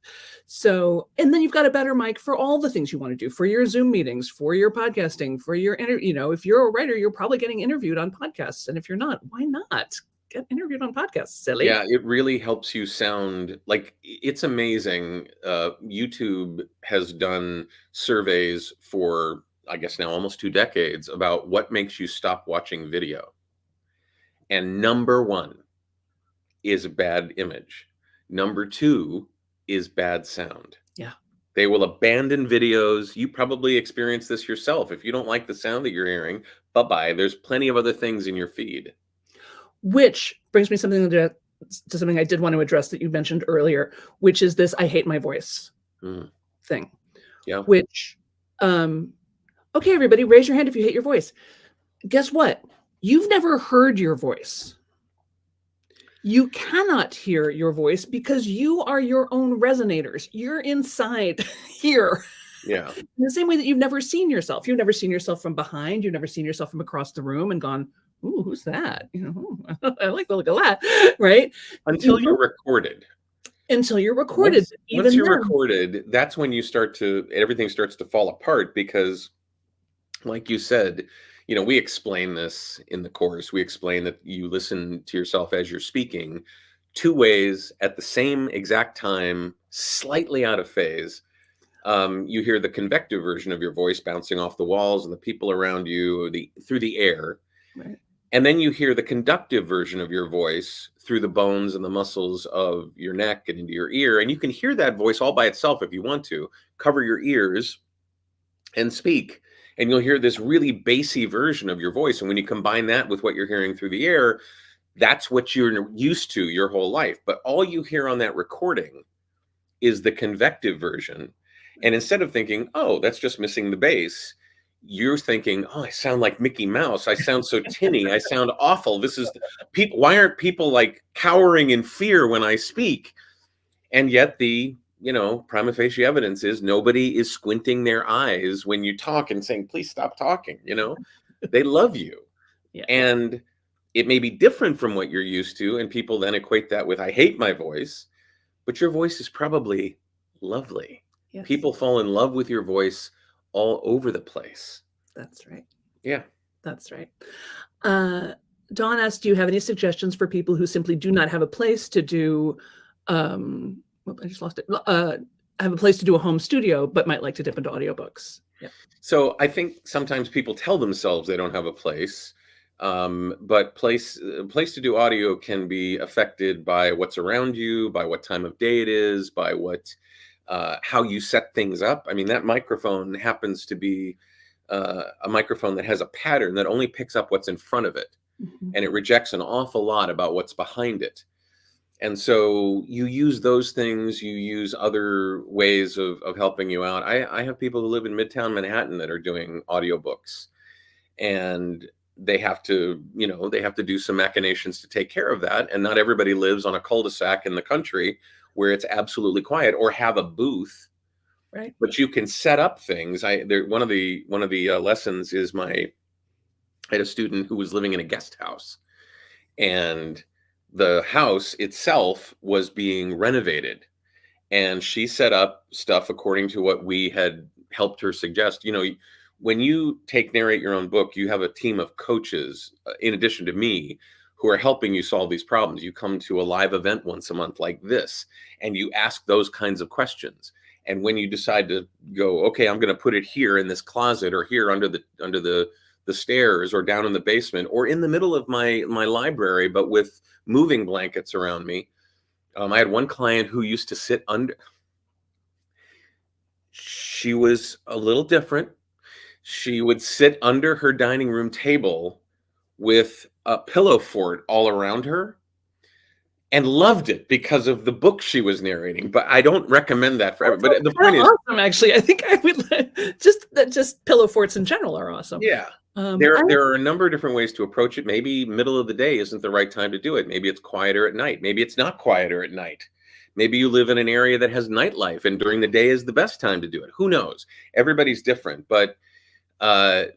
So, and then you've got a better mic for all the things you want to do, for your Zoom meetings, for your podcasting, for your interview. You know, if you're a writer, you're probably getting interviewed on podcasts. And if you're not, why not get interviewed on podcasts? Silly. Yeah, it really helps you sound like, it's amazing. YouTube has done surveys for, I guess now almost 2 decades, about what makes you stop watching video. And number 1 is a bad image. Number 2 is bad sound. Yeah. They will abandon videos. You probably experience this yourself. If you don't like the sound that you're hearing, bye-bye. There's plenty of other things in your feed. Which brings me to something I did want to address that you mentioned earlier, which is this I hate my voice thing. Yeah. Which, okay, everybody, raise your hand if you hate your voice. Guess what? You've never heard your voice. You cannot hear your voice because you are your own resonators. You're inside here. Yeah. In the same way that you've never seen yourself. You've never seen yourself from behind. You've never seen yourself from across the room and gone, ooh, who's that? You know, I like the look of that, right? Until you're recorded. Until you're recorded. Once you're recorded, that's when everything starts to fall apart, because like you said, you know, we explain this in the course. We explain that you listen to yourself as you're speaking 2 ways at the same exact time, slightly out of phase. You hear the convective version of your voice bouncing off the walls and the people around you through the air. Right. And then you hear the conductive version of your voice through the bones and the muscles of your neck and into your ear. And you can hear that voice all by itself if you want to. Cover your ears and speak, and you'll hear this really bassy version of your voice. And when you combine that with what you're hearing through the air, that's what you're used to your whole life. But all you hear on that recording is the convective version. And instead of thinking, oh, that's just missing the bass, you're thinking, oh, I sound like Mickey Mouse. I sound so tinny. I sound awful. People. Why aren't people like cowering in fear when I speak? And yet the, prima facie evidence is nobody is squinting their eyes when you talk and saying, please stop talking. They love you. Yeah. And it may be different from what you're used to. And people then equate that with, I hate my voice, but your voice is probably lovely. Yes. People fall in love with your voice all over the place. That's right. Yeah. That's right. Dawn asked, do you have any suggestions for people who simply do not have a place to do, I just lost it, have a place to do a home studio, but might like to dip into audiobooks? Yeah. So I think sometimes people tell themselves they don't have a place, but place to do audio can be affected by what's around you, by what time of day it is, by how you set things up. I mean, that microphone happens to be a microphone that has a pattern that only picks up what's in front of it. Mm-hmm. And it rejects an awful lot about what's behind it. And so you use those things, you use other ways of helping you out. I have people who live in Midtown Manhattan that are doing audiobooks, and they have to do some machinations to take care of that. And not everybody lives on a cul-de-sac in the country where it's absolutely quiet or have a booth. Right. But you can set up things. One of the lessons is I had a student who was living in a guest house, and the house itself was being renovated, and she set up stuff according to what we had helped her suggest. When you narrate your own book, you have a team of coaches in addition to me who are helping you solve these problems. You come to a live event once a month like this, and you ask those kinds of questions. And when you decide to go, okay, I'm going to put it here in this closet, or here under the stairs, or down in the basement, or in the middle of my library, but with moving blankets around me. I had one client who used to sit under. She was a little different. She would sit under her dining room table with a pillow fort all around her, and loved it because of the book she was narrating. But I don't recommend that for everybody. But the point is awesome. Actually, I think I would just pillow forts in general are awesome. Yeah. There are a number of different ways to approach it. Maybe middle of the day isn't the right time to do it. Maybe it's quieter at night. Maybe it's not quieter at night. Maybe you live in an area that has nightlife and during the day is the best time to do it. Who knows? Everybody's different, but I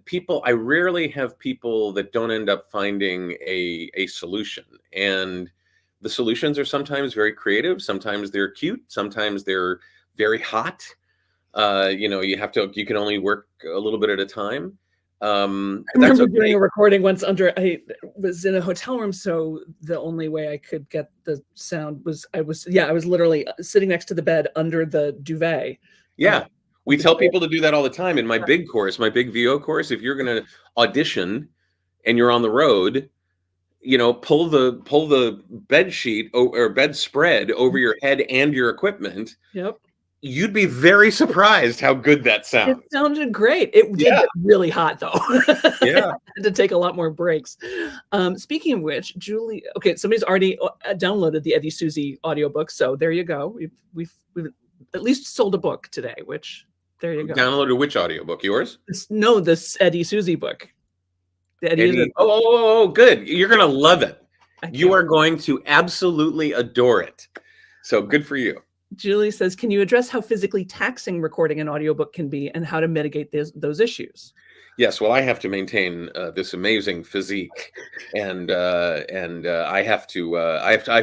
rarely have people that don't end up finding a solution. And the solutions are sometimes very creative, sometimes they're cute, sometimes they're very hot. You can only work a little bit at a time. I But that's remember doing okay. a recording once I was in a hotel room, so the only way I could get the sound was I was literally sitting next to the bed under the duvet. Yeah. We The tell chair. people to do that all the time. In my big course, my big VO course, if you're going to audition and you're on the road, pull the bed sheet or bedspread over your head and your equipment. Yep. You'd be very surprised how good that It sounds. sounded great. It did Yeah. get really hot though. Yeah. I had to take a lot more breaks. Speaking of which, Julie, okay, somebody's already downloaded the Eddie Susie audiobook, so there you go. We've at least sold a book today, which there you go. Downloaded which audiobook? Yours? No, this Eddie Susie book. The Eddie Eddie. Oh, good. You're going to love it. You are going to absolutely adore it. So good for you. Julie says, can you address how physically taxing recording an audiobook can be and how to mitigate those issues? Yes, well, I have to maintain this amazing physique, and I have to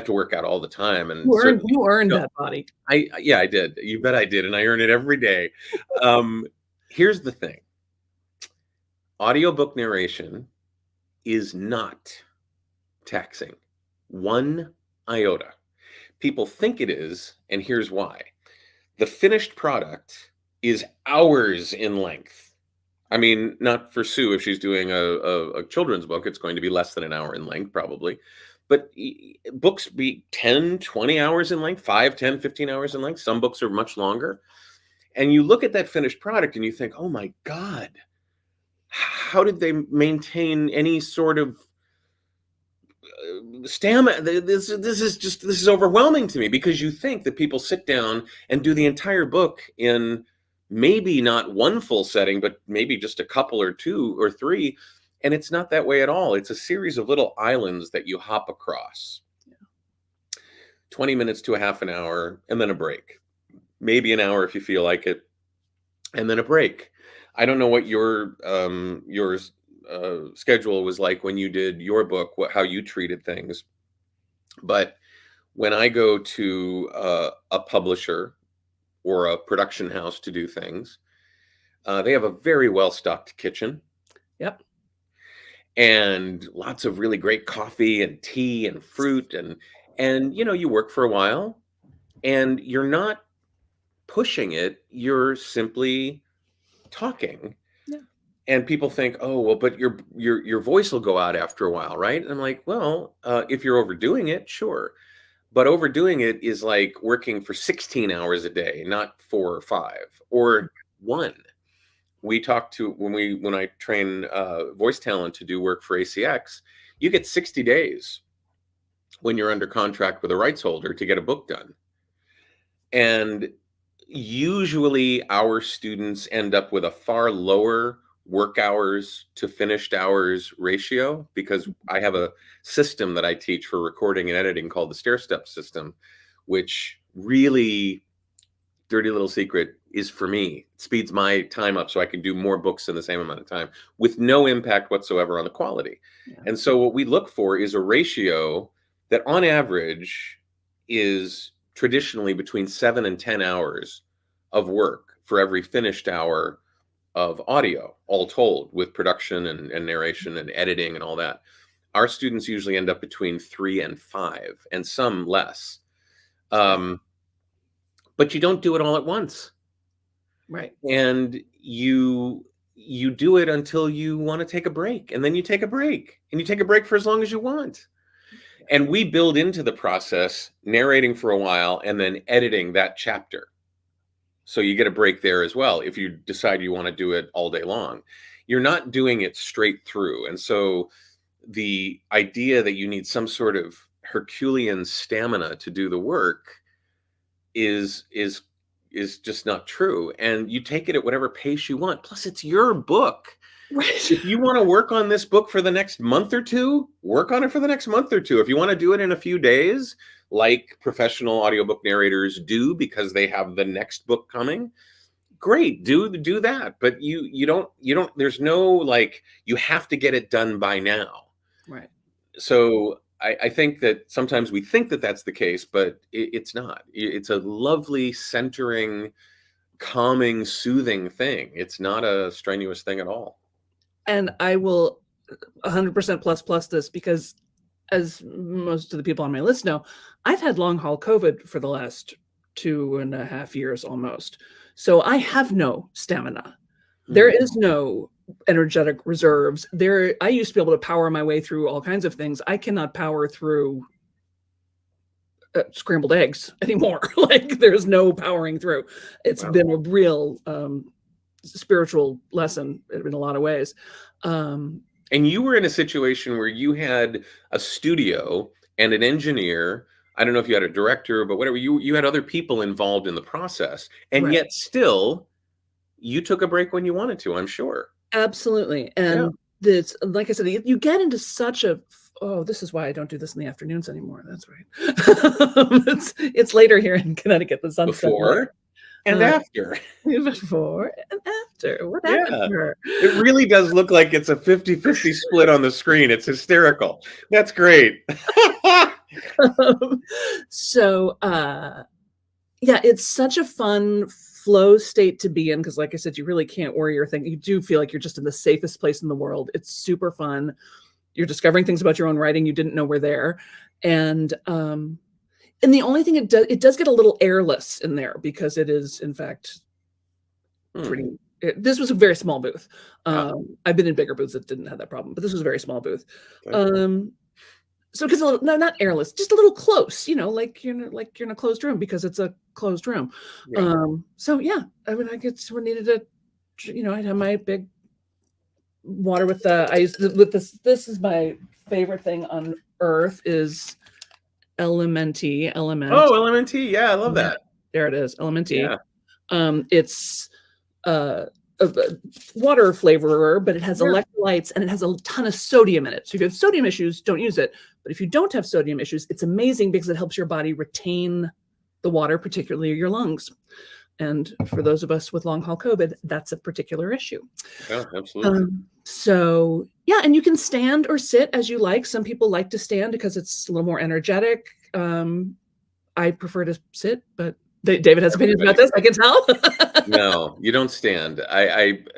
work out all the time. And You earned that body. I did. You bet I did, and I earn it every day. Here's the thing: audiobook narration is not taxing, one iota. People think it is, and here's why. The finished product is hours in length. I mean, not for Sue. If she's doing a children's book, it's going to be less than an hour in length, probably. But books be 10, 20 hours in length, 5, 10, 15 hours in length. Some books are much longer. And you look at that finished product and you think, oh my God, how did they maintain any sort of stamina? This is overwhelming to me, because you think that people sit down and do the entire book in maybe not one full setting, but maybe just a couple or two or three. And it's not that way at all. It's a series of little islands that you hop across. 20 minutes to a half an hour, and then a break. Maybe an hour if you feel like it, and then a break. I don't know what your schedule was like when you did your book, how you treated things. But when I go to a publisher or a production house to do things, they have a very well-stocked kitchen. Yep. And lots of really great coffee and tea and fruit. And you work for a while and you're not pushing it. You're simply talking. Yeah. And people think, oh, well, but your voice will go out after a while, right? And I'm like, well, if you're overdoing it, sure. But overdoing it is like working for 16 hours a day, not 4 or 5 or 1. We talk to when I train voice talent to do work for ACX, you get 60 days when you're under contract with a rights holder to get a book done. And usually our students end up with a far lower work hours to finished hours ratio, because I have a system that I teach for recording and editing called the stair-step system, which really, dirty little secret, is for me. It speeds my time up so I can do more books in the same amount of time with no impact whatsoever on the quality. Yeah. And so what we look for is a ratio that on average is traditionally between 7 and 10 hours of work for every finished hour of audio, all told, with production and narration and editing and all that. Our students usually end up between 3 and 5, and some less. But you don't do it all at once. Right. And you do it until you want to take a break, and then you take a break, and you take a break for as long as you want. And we build into the process narrating for a while and then editing that chapter. So you get a break there as well if you decide you want to do it all day long. You're not doing it straight through. And so the idea that you need some sort of Herculean stamina to do the work is just not true. And you take it at whatever pace you want. Plus, it's your book. Right. If you want to work on this book for the next month or two, work on it for the next month or two. If you want to do it in a few days, like professional audiobook narrators do because they have the next book coming, great, do that. But you don't, there's no like, you have to get it done by now. Right. So I think that sometimes we think that that's the case, but it's not. It's a lovely, centering, calming, soothing thing. It's not a strenuous thing at all. And I will 100% plus this, because as most of the people on my list know, I've had long haul COVID for the last 2.5 years almost. So I have no stamina. There is no energetic reserves. I used to be able to power my way through all kinds of things. I cannot power through scrambled eggs anymore. Like, there's no powering through. It's been a real spiritual lesson in a lot of ways. And you were in a situation where you had a studio and an engineer. I don't know if you had a director, but whatever, you had other people involved in the process, and yet still you took a break when you wanted to, I'm sure. Absolutely. And this, like I said, you get into such a, oh, this is why I don't do this in the afternoons anymore. That's right. It's later here in Connecticut. The sun's before and after. Before and after. What happened to her? It really does look like it's a 50-50 split on the screen. It's hysterical. That's great. So, yeah, it's such a fun flow state to be in, because like I said, you really can't worry or think. You do feel like you're just in the safest place in the world. It's super fun. You're discovering things about your own writing you didn't know were there. And the only thing it does get a little airless in there, because it is, in fact, pretty. This was a very small booth. I've been in bigger booths that didn't have that problem, but this was a very small booth. So because not airless, just a little close, like you're in a closed room, because it's a closed room. So yeah, I mean, I guess we needed to, I'd have my big water with this is my favorite thing on earth, is Element. Oh, Element. Yeah, I love that. There it is, Element. Yeah. It's a water flavorer, but it has electrolytes and it has a ton of sodium in it. So if you have sodium issues, don't use it. But if you don't have sodium issues, it's amazing, because it helps your body retain the water, particularly your lungs. And for those of us with long haul COVID, that's a particular issue. Yeah, absolutely. So yeah, and you can stand or sit as you like. Some people like to stand because it's a little more energetic. I prefer to sit, but David has opinions about this, I can tell. No, you don't stand.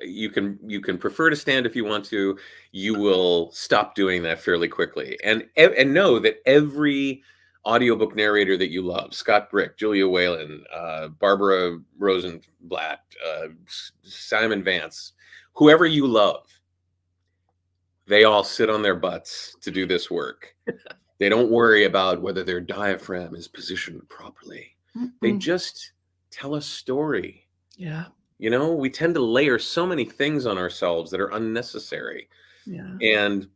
You can prefer to stand if you want to. You will stop doing that fairly quickly. And know that every audiobook narrator that you love, Scott Brick, Julia Whalen, Barbara Rosenblatt, Simon Vance, whoever you love, they all sit on their butts to do this work. They don't worry about whether their diaphragm is positioned properly. They just tell a story. Yeah. We tend to layer so many things on ourselves that are unnecessary. Yeah. And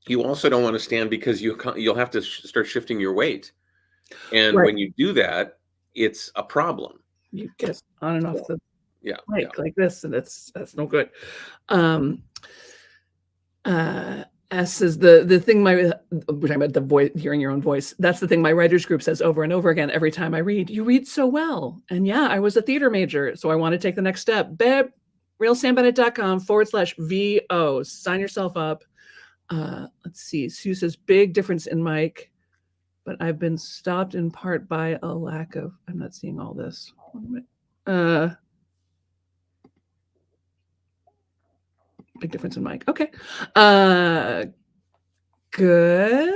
you also don't want to stand, because you'll have to start shifting your weight. And when you do that, it's a problem. You get on and off the mic like this, and that's no good. S is the thing we're talking about, the voice, hearing your own voice. That's the thing my writers group says over and over again every time I read. You read so well. And yeah, I was a theater major, so I want to take the next step. Babe, realsambennett.com/VO. Sign yourself up. Let's see. Sue says, big difference in mic, but I've been stopped in part by a lack of, I'm not seeing all this. Big difference in mic. Okay. Good.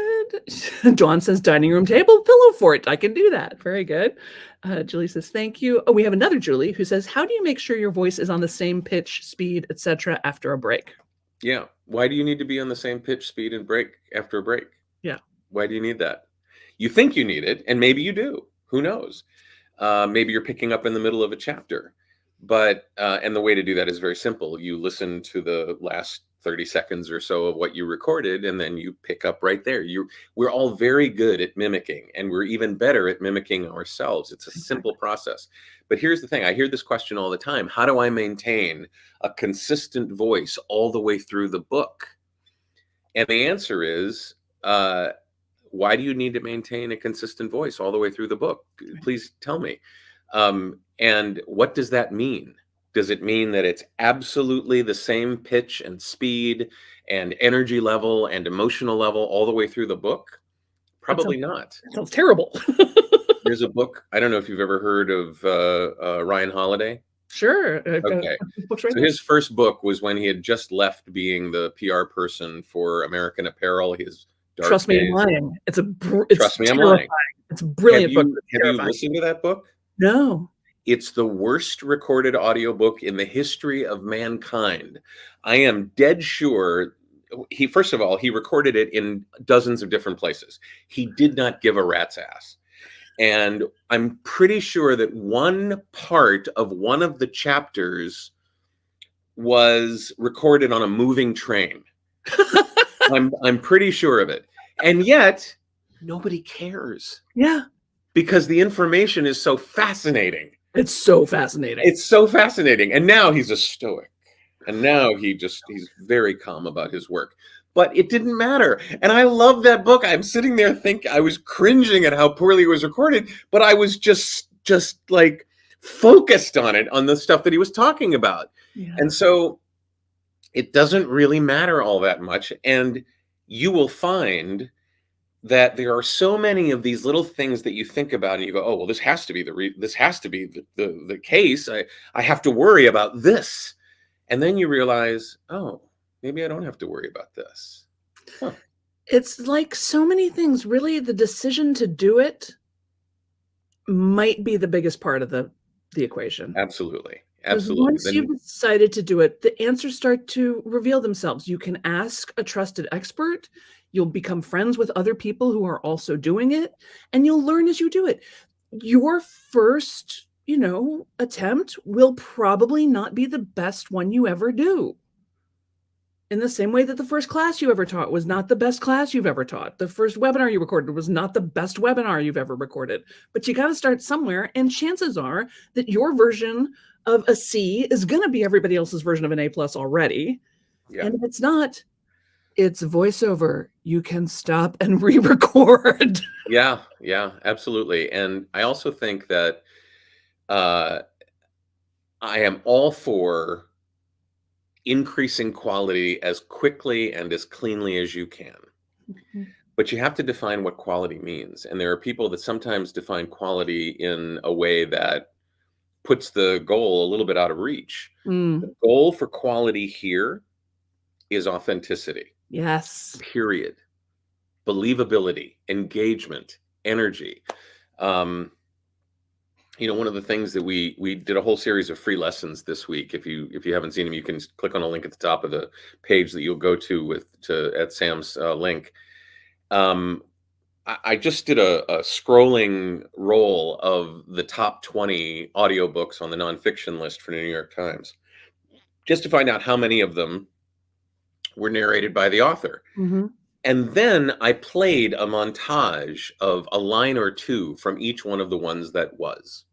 Dawn says, dining room table, pillow fort. I can do that. Very good. Julie says, thank you. Oh, we have another Julie who says, how do you make sure your voice is on the same pitch, speed, etc. after a break? Yeah. Why do you need to be on the same pitch, speed, and break after a break? Yeah. Why do you need that? You think you need it, and maybe you do. Who knows? Maybe you're picking up in the middle of a chapter. But and the way to do that is very simple. You listen to the last 30 seconds or so of what you recorded, and then you pick up right there. We're all very good at mimicking, and we're even better at mimicking ourselves. It's a simple process. But here's the thing. I hear this question all the time. How do I maintain a consistent voice all the way through the book? And the answer is, why do you need to maintain a consistent voice all the way through the book? Please tell me. And what does that mean? Does it mean that it's absolutely the same pitch and speed and energy level and emotional level all the way through the book? Probably not. That sounds terrible. There's a book, I don't know if you've ever heard of Ryan Holiday. Sure. Okay. Books right So there. his first book was when he had just left being the PR person for American Apparel. His dark Trust Me, days. I'm Lying. It's Trust Me, I'm terrifying. Lying. It's a brilliant book. Have you listened to that book? No. It's the worst recorded audiobook in the history of mankind. I am dead sure first of all, he recorded it in dozens of different places. He did not give a rat's ass. And I'm pretty sure that one part of one of the chapters was recorded on a moving train. I'm pretty sure of it. And yet nobody cares. Yeah. Because the information is so fascinating. It's so fascinating. It's so fascinating. And now he's a stoic. And now he's very calm about his work. But it didn't matter. And I love that book. I'm sitting there thinking, I was cringing at how poorly it was recorded, but I was just like focused on it, on the stuff that he was talking about. Yeah. And so it doesn't really matter all that much. And you will find that there are so many of these little things that you think about and you go, oh, well, this has to be the case. I have to worry about this. And then you realize, oh, maybe I don't have to worry about this. Huh. It's like so many things, really, the decision to do it might be the biggest part of the equation. Absolutely. Because Absolutely. once you've decided to do it, the answers start to reveal themselves. You can ask a trusted expert. You'll become friends with other people who are also doing it, and you'll learn as you do it. Your first, attempt will probably not be the best one you ever do. In the same way that the first class you ever taught was not the best class you've ever taught. The first webinar you recorded was not the best webinar you've ever recorded. But you got to start somewhere, and chances are that your version of a C is going to be everybody else's version of an A+ already. Yeah. And if it's not, it's voiceover. You can stop and re-record. Yeah, absolutely. And I also think that I am all for increasing quality as quickly and as cleanly as you can. Mm-hmm. But you have to define what quality means. And there are people that sometimes define quality in a way that puts the goal a little bit out of reach. The goal for quality here is authenticity. Yes. Period. Believability, engagement, energy. One of the things that we did a whole series of free lessons this week. If you haven't seen them, you can click on a link at the top of the page that you'll go to at Sam's link. I just did a scrolling roll of the top 20 audiobooks on the nonfiction list for the New York Times, just to find out how many of them were narrated by the author. Mm-hmm. And then I played a montage of a line or two from each one of the ones that was.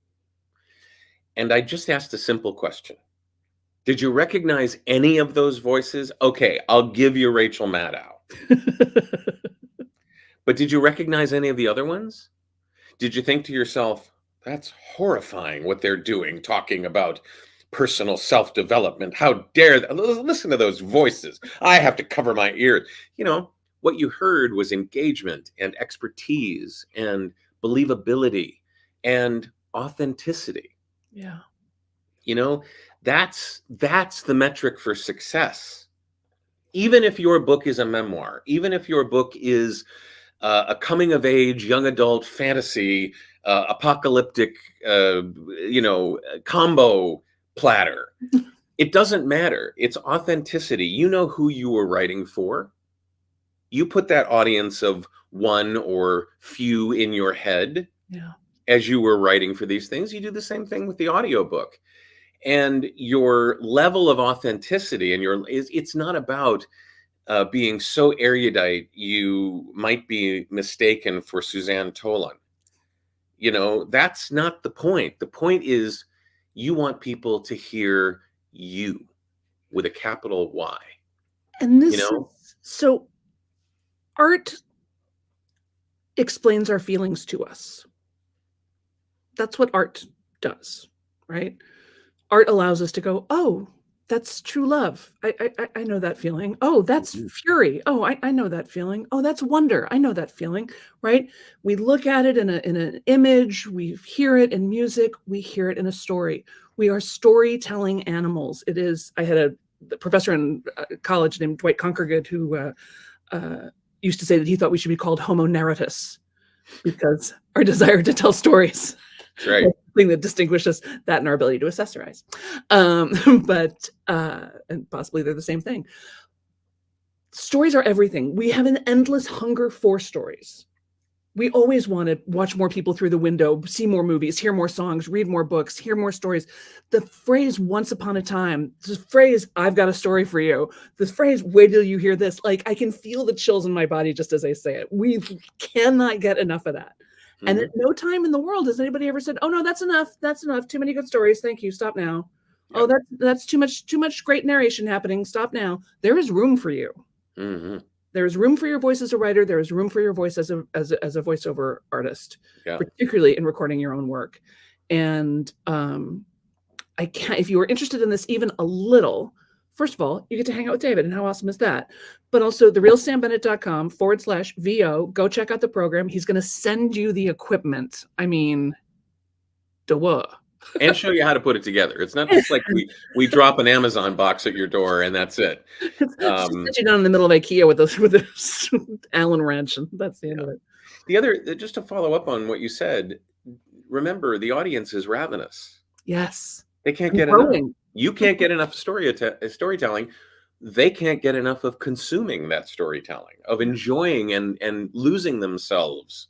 And I just asked a simple question. Did you recognize any of those voices? Okay, I'll give you Rachel Maddow. But did you recognize any of the other ones? Did you think to yourself, that's horrifying what they're doing, talking about personal self-development? How dare they? Listen to those voices. I have to cover my ears. What you heard was engagement and expertise and believability and authenticity. Yeah. That's the metric for success. Even if your book is a memoir, even if your book is a coming of age, young adult fantasy, apocalyptic, combo platter, it doesn't matter. It's authenticity. You know who you were writing for. You put that audience of one or few in your head as you were writing for these things. You do the same thing with the audiobook. And your level of authenticity it's not about being so erudite you might be mistaken for Suzanne Tolan. That's not the point. The point is you want people to hear you with a capital Y. And this is so art explains our feelings to us. That's what art does, right? Art allows us to go, oh, that's true love. I know that feeling. Oh, that's fury. Oh, I know that feeling. Oh, that's wonder. I know that feeling, right? We look at it in an image. We hear it in music. We hear it in a story. We are storytelling animals. It is. I had a professor in college named Dwight Conkergood who used to say that he thought we should be called Homo narratus because our desire to tell stories. That's right. Thing that distinguishes that and our ability to accessorize. But and possibly they're the same thing. Stories are everything. We have an endless hunger for stories. We always want to watch more people through the window, see more movies, hear more songs, read more books, hear more stories. The phrase once upon a time, this phrase, I've got a story for you, this phrase, wait till you hear this, like I can feel the chills in my body just as I say it. We cannot get enough of that. And at no time in the world has anybody ever said, oh no, that's enough. That's enough. Too many good stories. Thank you. Stop now. Yep. Oh, that's too much great narration happening. Stop now. There is room for you. There is room for your voice as a writer. There is room for your voice as a voiceover artist, particularly in recording your own work. And I can't, if you are interested in this even a little, first of all, you get to hang out with David, and how awesome is that? But also therealsambennett.com/VO, go check out the program. He's going to send you the equipment. I mean, duh. And show you how to put it together. It's not just like we drop an Amazon box at your door and that's it. Sit you down in the middle of IKEA with a Allen wrench, and that's the end of it. The other, just to follow up on what you said, remember the audience is ravenous. Yes. They can't get enough. You can't get enough storytelling. They can't get enough of consuming that storytelling, of enjoying and losing themselves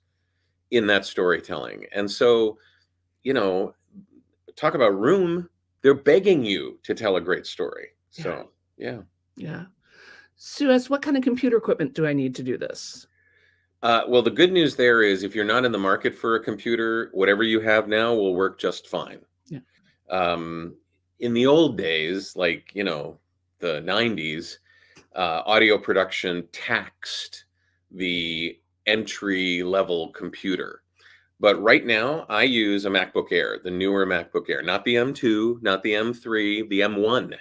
in that storytelling. And so, talk about room. They're begging you to tell a great story. So, yeah. Suez, what kind of computer equipment do I need to do this? Well, the good news there is if you're not in the market for a computer, whatever you have now will work just fine. In the old days, like, the 90s, audio production taxed the entry-level computer. But right now, I use a MacBook Air, the newer MacBook Air, not the M2, not the M3, the M1.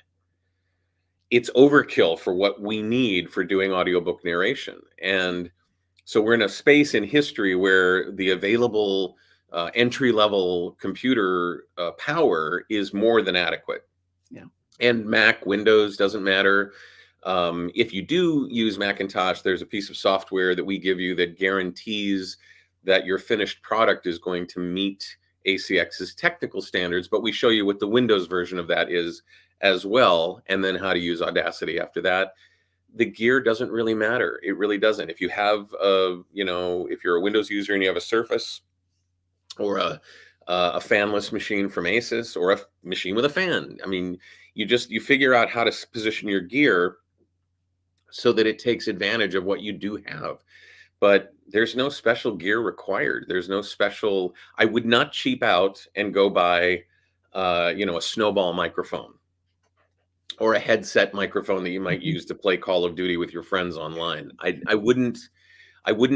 It's overkill for what we need for doing audiobook narration. And so we're in a space in history where the available entry-level computer power is more than adequate. And Mac, Windows, doesn't matter. If you do use Macintosh, there's a piece of software that we give you that guarantees that your finished product is going to meet ACX's technical standards, but we show you what the Windows version of that is as well, and then how to use Audacity after that. The gear doesn't really matter. It really doesn't. If you have if you're a Windows user and you have a Surface or a fanless machine from Asus or a machine with a fan, I mean, you figure out how to position your gear so that it takes advantage of what you do have. But there's no special gear required. There's no special, I would not cheap out and go buy, a snowball microphone or a headset microphone that you might use to play Call of Duty with your friends online. I wouldn't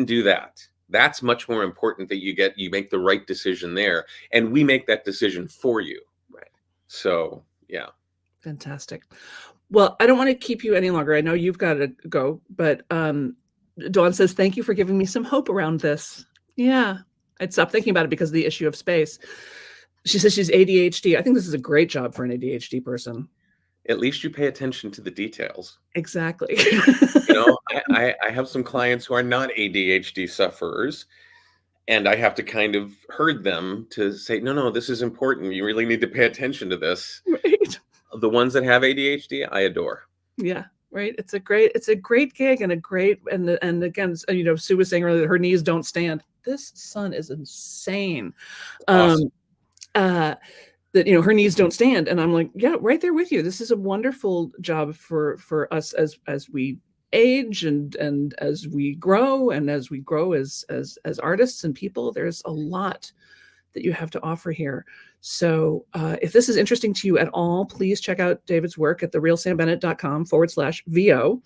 do that. That's much more important that you make the right decision there. And we make that decision for you. Right. So, yeah. Fantastic. Well, I don't want to keep you any longer. I know you've got to go, but Dawn says, thank you for giving me some hope around this. Yeah, I'd stopped thinking about it because of the issue of space. She says she's ADHD. I think this is a great job for an ADHD person. At least you pay attention to the details. Exactly. I have some clients who are not ADHD sufferers, and I have to kind of herd them to say, no, this is important. You really need to pay attention to this. Right. The ones that have ADHD, I adore. Yeah. Right. It's a great gig and and again, Sue was saying earlier that her knees don't stand. This son is insane. Awesome. That her knees don't stand. And I'm like, yeah, right there with you. This is a wonderful job for us as we age and as we grow as artists and people. There's a lot that you have to offer here. So if this is interesting to you at all, please check out David's work at therealsambennett.com/VO.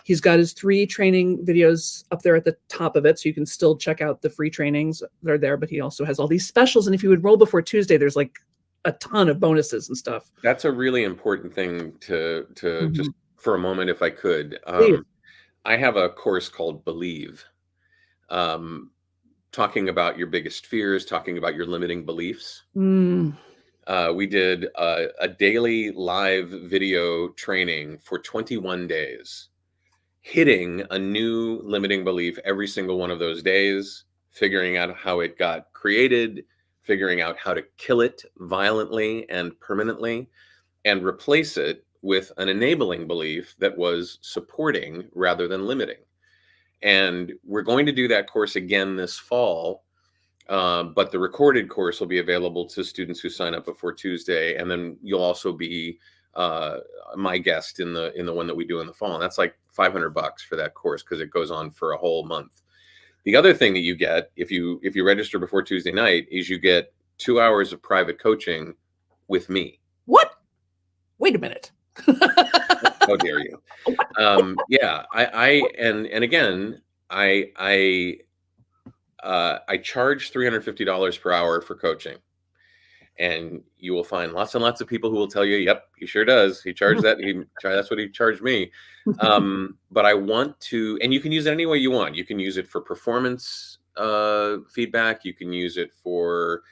He's got his 3 training videos up there at the top of it, so you can still check out the free trainings that are there, but he also has all these specials, and if you would roll before Tuesday, there's like a ton of bonuses and stuff. That's a really important thing to just for a moment, if I could. Please. I have a course called Believe, talking about your biggest fears, talking about your limiting beliefs. We did a daily live video training for 21 days, hitting a new limiting belief every single one of those days, figuring out how it got created, figuring out how to kill it violently and permanently, and replace it with an enabling belief that was supporting rather than limiting. And we're going to do that course again this fall. But the recorded course will be available to students who sign up before Tuesday, and then you'll also be my guest in the one that we do in the fall. And that's like $500 for that course because it goes on for a whole month. The other thing that you get if you register before Tuesday night is you get 2 hours of private coaching with me. What? Wait a minute. How dare you? Yeah, and again, I charge $350 per hour for coaching, and you will find lots and lots of people who will tell you, "Yep, he sure does. He charged that. That's what he charged me." But I want to, and you can use it any way you want. You can use it for performance feedback. You can use it for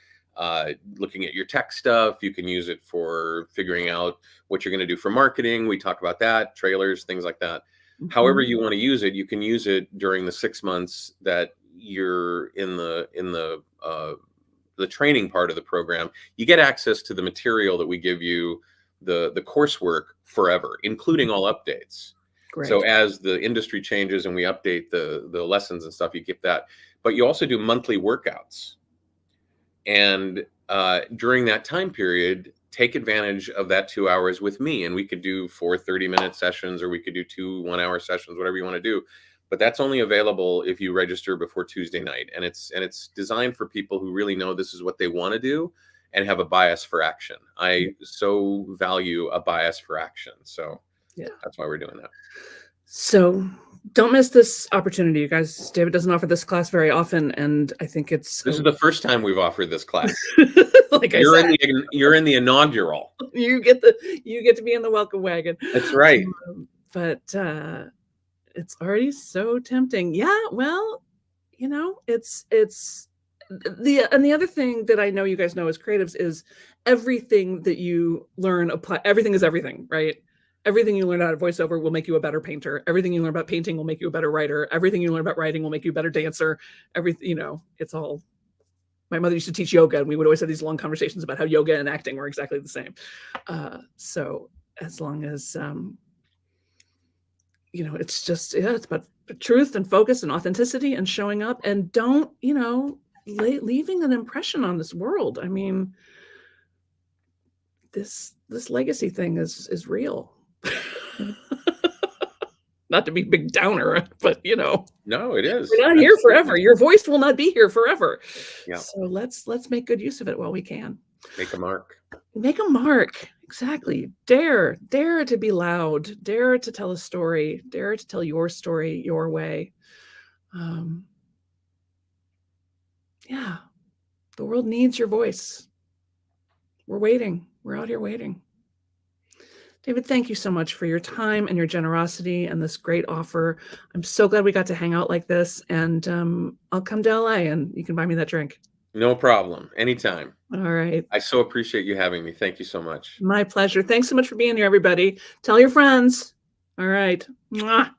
looking at your tech stuff. You can use it for figuring out what you're going to do for marketing. We talk about that, trailers, things like that. However you want to use it, you can use it during the 6 months that you're in the training part of the program. You get access to the material that we give you, the coursework forever, including all updates. Great. So as the industry changes and we update the lessons and stuff, you get that. But you also do monthly workouts. And during that time period, take advantage of that 2 hours with me. And we could do 4 30-minute sessions, or we could do 2 1-hour sessions, whatever you want to do. But that's only available if you register before Tuesday night. And it's designed for people who really know this is what they want to do and have a bias for action. I so value a bias for action. So yeah, that's why we're doing that. So don't miss this opportunity, you guys. David doesn't offer this class very often, and I think this is the first time we've offered this class. Like you're in the inaugural. You get to be in the welcome wagon. That's right. But it's already so tempting. Yeah, well, it's the other thing that I know you guys know as creatives is everything that you learn everything is everything, right? Everything you learn out of voiceover will make you a better painter. Everything you learn about painting will make you a better writer. Everything you learn about writing will make you a better dancer. Everything, it's all. My mother used to teach yoga, and we would always have these long conversations about how yoga and acting were exactly the same. So as long as it's just, it's about truth and focus and authenticity and showing up, and don't, leaving an impression on this world. I mean, this legacy thing is real. Not to be big downer, but no, it is. We're not here forever. Your voice will not be here forever. Yeah. So let's make good use of it while we can. Make a mark. Make a mark. Exactly. Dare to be loud. Dare to tell a story. Dare to tell your story your way. Yeah. The world needs your voice. We're waiting. We're out here waiting. David, thank you so much for your time and your generosity and this great offer. I'm so glad we got to hang out like this, and I'll come to LA and you can buy me that drink. No problem. Anytime. All right. I so appreciate you having me. Thank you so much. My pleasure. Thanks so much for being here, everybody. Tell your friends. All right. Mwah.